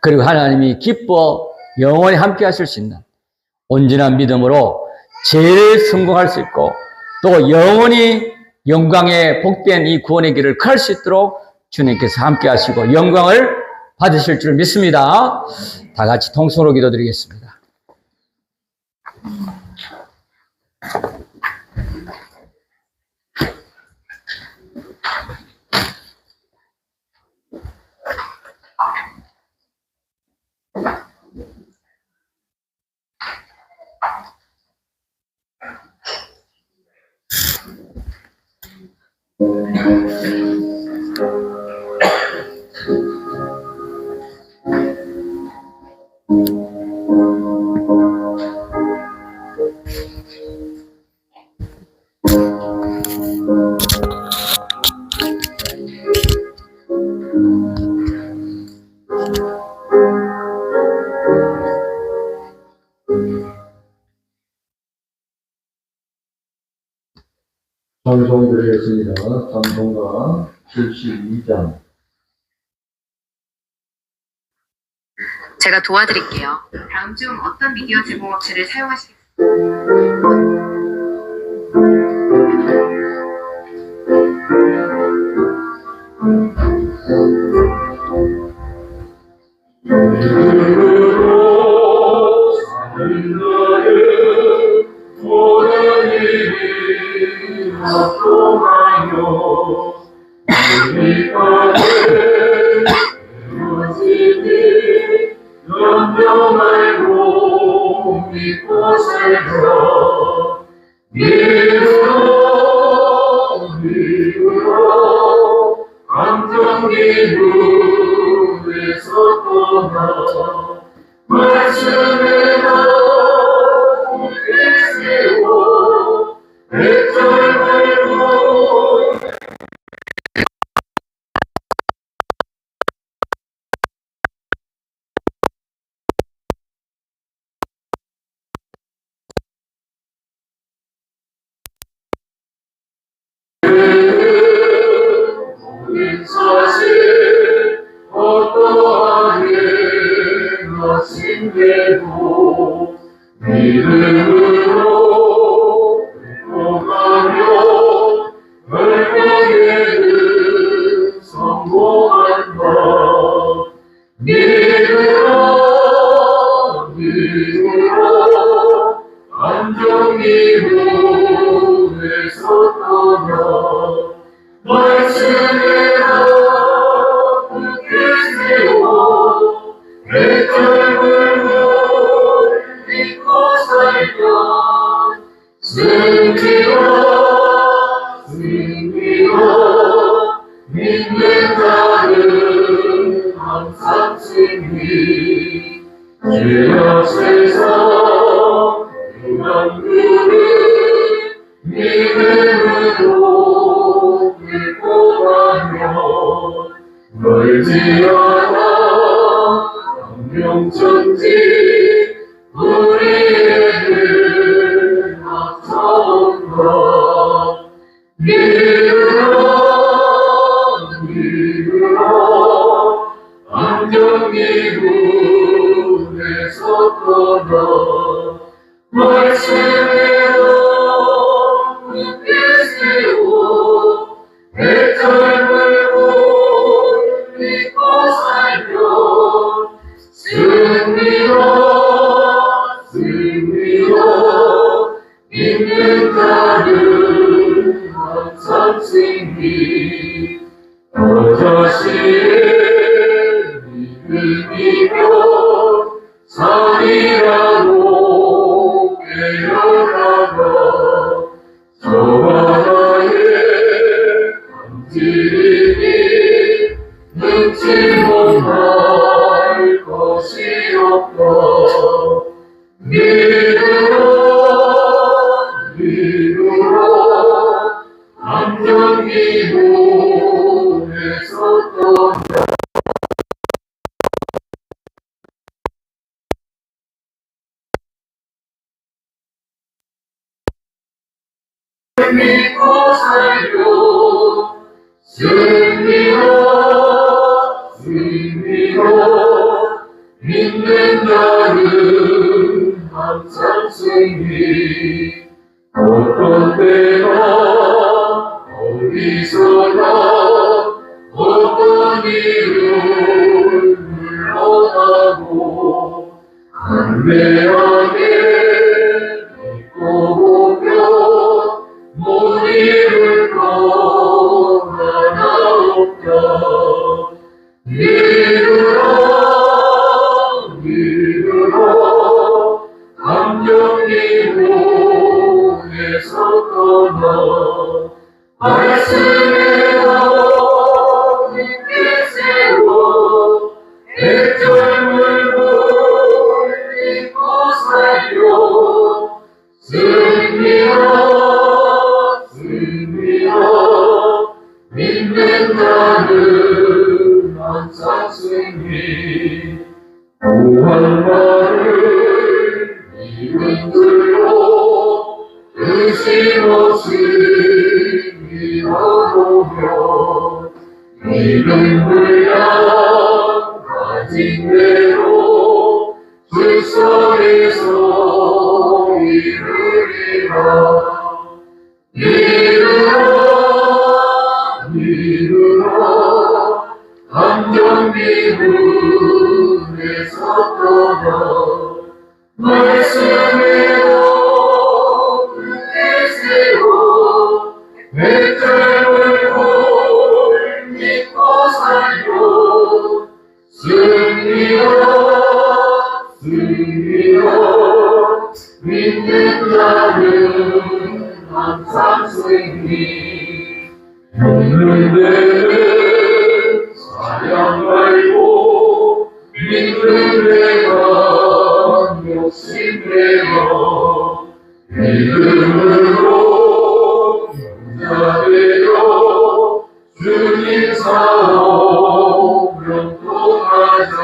그리고 하나님이 기뻐 영원히 함께 하실 수 있는 온전한 믿음으로 제일 성공할 수 있고 또 영원히 영광에 복된 이 구원의 길을 갈 수 있도록 주님께서 함께 하시고 영광을 받으실 줄 믿습니다. 다 같이 통성으로 기도드리겠습니다. 찬송 드리겠습니다. 찬송가 72장. 제가 도와드릴게요. 다음 중 어떤 미디어 제공업체를 사용하시겠어요? 사실 어떠하게 하신대도 믿음으로 행복하며 결국에는 성공한다. 믿음으로 안정이 후에서 떠나 말씀에다 굳게 세워 내 젊음을 믿고 살면 승리로 믿는 자는 항상 승리. 죄악 세상 그만두는 믿음으로 끌고 가며 멀지 않아 광명천지 우리에게 나타온다. 믿으라 안정이군에서 떠나 말씀으로 굳게 세워 내 젊음을 믿고 살면 승리로 믿는 자는 항상 승리. 너 자신의 믿음이며 살이라고 깨어나가 저 바다에 감질이니 능치 못할 것이 없다. 믿으라 안정기문에서 떠나 믿고 살려 승리로 믿는 자는 항상 승리. 어떤 때나 어디서나 어떤 일을 물러나고 담대하게 믿고 보면 못 이룰 것 하나 없다. 믿으라 감정이문에서 떠나 말씀에다 굳게 세워 내 젊음을 믿고 살려 승리로 믿는 자는 항상 승리. 무한 말을 이룬 줄로 의심 없이 이름을 향 가진 대로 주 속에서 이루리라. 이루라 감정 기분에서 떠나 말씀으로 굳게 세워 백점을 홀 믿고 살려 승리라 승리라 믿는 자는 항상 승리 믿는 데는 사양 말고 믿는 데가 욕심내어 믿음으로 자되어 주님 사업 명통하자.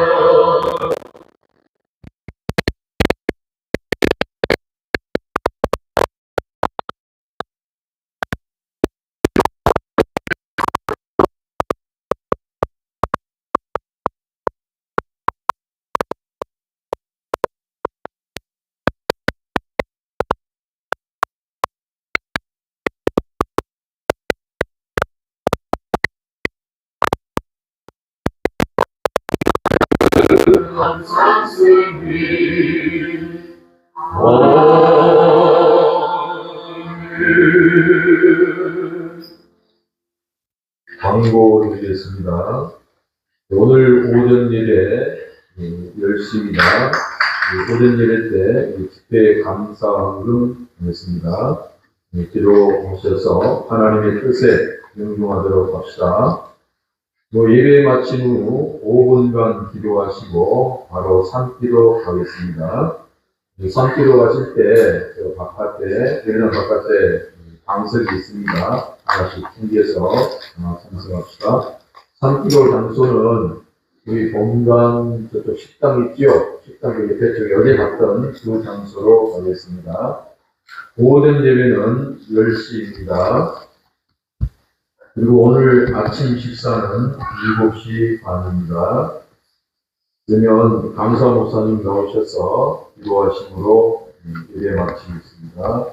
항상 승리. 광고 드리겠습니다. 오늘 오전 예배 10시입니다. 오전 예배 때 집회 감사헌금 했습니다. 기도하셔서 하나님의 뜻에 명중하도록 합시다. 예배 마친 후 5분간 기도하시고 바로 산기도 가겠습니다. 산기도 가실 때 바깥에 예배당 바깥에 방석이 있습니다. 하나씩 챙겨서 참석합시다. 산기도 장소는 우리 본관 저쪽 식당 있죠? 식당 옆에 쪽 어제 갔던 그 장소로 가겠습니다. 오전 예배는 10시입니다. 그리고 오늘 아침 식사는 7시 반입니다. 그러면 강사 목사님 나오셔서 기도하심으로 예배 마치겠습니다.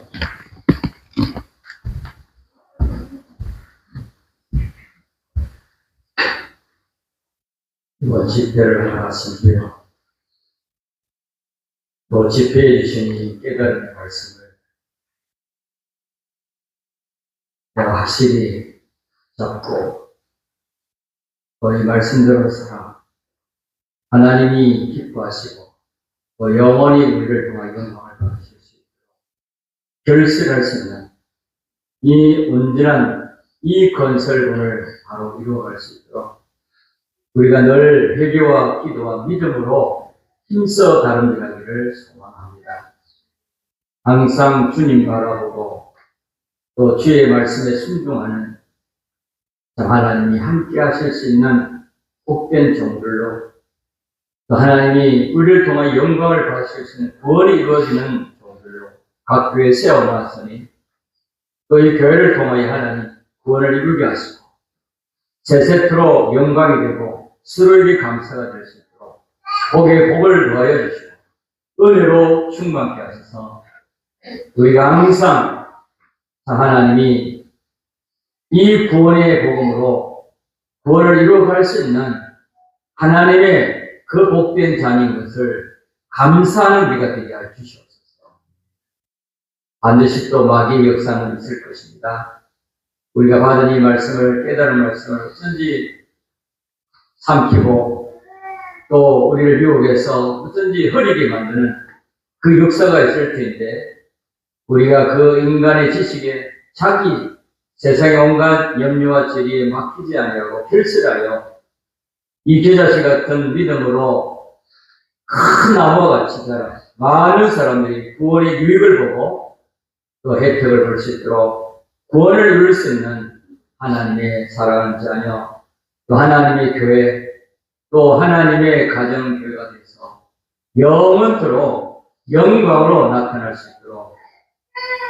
집회를 하나씩요. 집회해 주신 이 깨달음의 말씀을 내가 확실히 잡고 이 말씀대로 살아 하나님이 기뻐하시고 영원히 우리를 통하여 영광을 받으실 수 있도록 결실할 수 있는 이 온전한 이 건설문을 바로 이루어갈 수 있도록 우리가 늘 회개와 기도와 믿음으로 힘써 다름질하기를 소망합니다. 항상 주님 바라보고 또 주의 말씀에 순종하는 하나님이 함께 하실 수 있는 복된 종들로 또 하나님이 우리를 통해 영광을 받으실 수 있는 구원이 이루어지는 종들로 각 교회에 세워놨으니 또 이 교회를 통하여 하나님 구원을 이루게 하시고 세세토록 영광이 되고 서로에게 감사가 될 수 있도록 복에 복을 더하여 주시고 은혜로 충만케 하셔서 우리가 항상 하나님이 이 구원의 복음으로 구원을 이루어갈 수 있는 하나님의 그 복된 자녀인 것을 감사하는 우리가 되게 해 주시옵소서. 반드시 또 마귀의 역사는 있을 것입니다. 우리가 받은 이 말씀을 깨달은 말씀을 어쩐지 삼키고 또 우리를 유혹해서 어쩐지 흐리게 만드는 그 역사가 있을 텐데 우리가 그 인간의 지식에 자기 세상의 온갖 염려와 죄리에 맡기지 아니하고 결실하여 이 겨자씨 같은 믿음으로 큰 나무와 같이 자라 많은 사람들이 구원의 유익을 보고 또 혜택을 볼 수 있도록 구원을 이룰 수 있는 하나님의 사랑하는 자녀 또 하나님의 교회 또 하나님의 가정교회가 돼서 영원토록 영광으로 나타날 수 있도록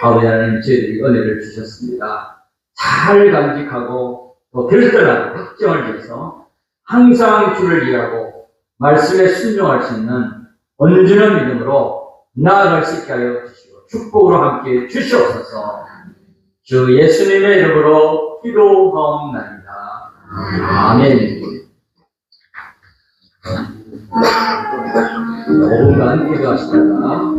아버지 하나님 저희들이 은혜를 주셨습니다. 잘 간직하고 또 결단하고 확정을 위해서 항상 주를 위하고 말씀에 순종할 수 있는 온전한 믿음으로 나아갈 수 있게 하여 주시고 축복으로 함께 주시옵소서. 주 예수님의 이름으로 기도하옵나이다. 아멘. 5분간 기도하시다가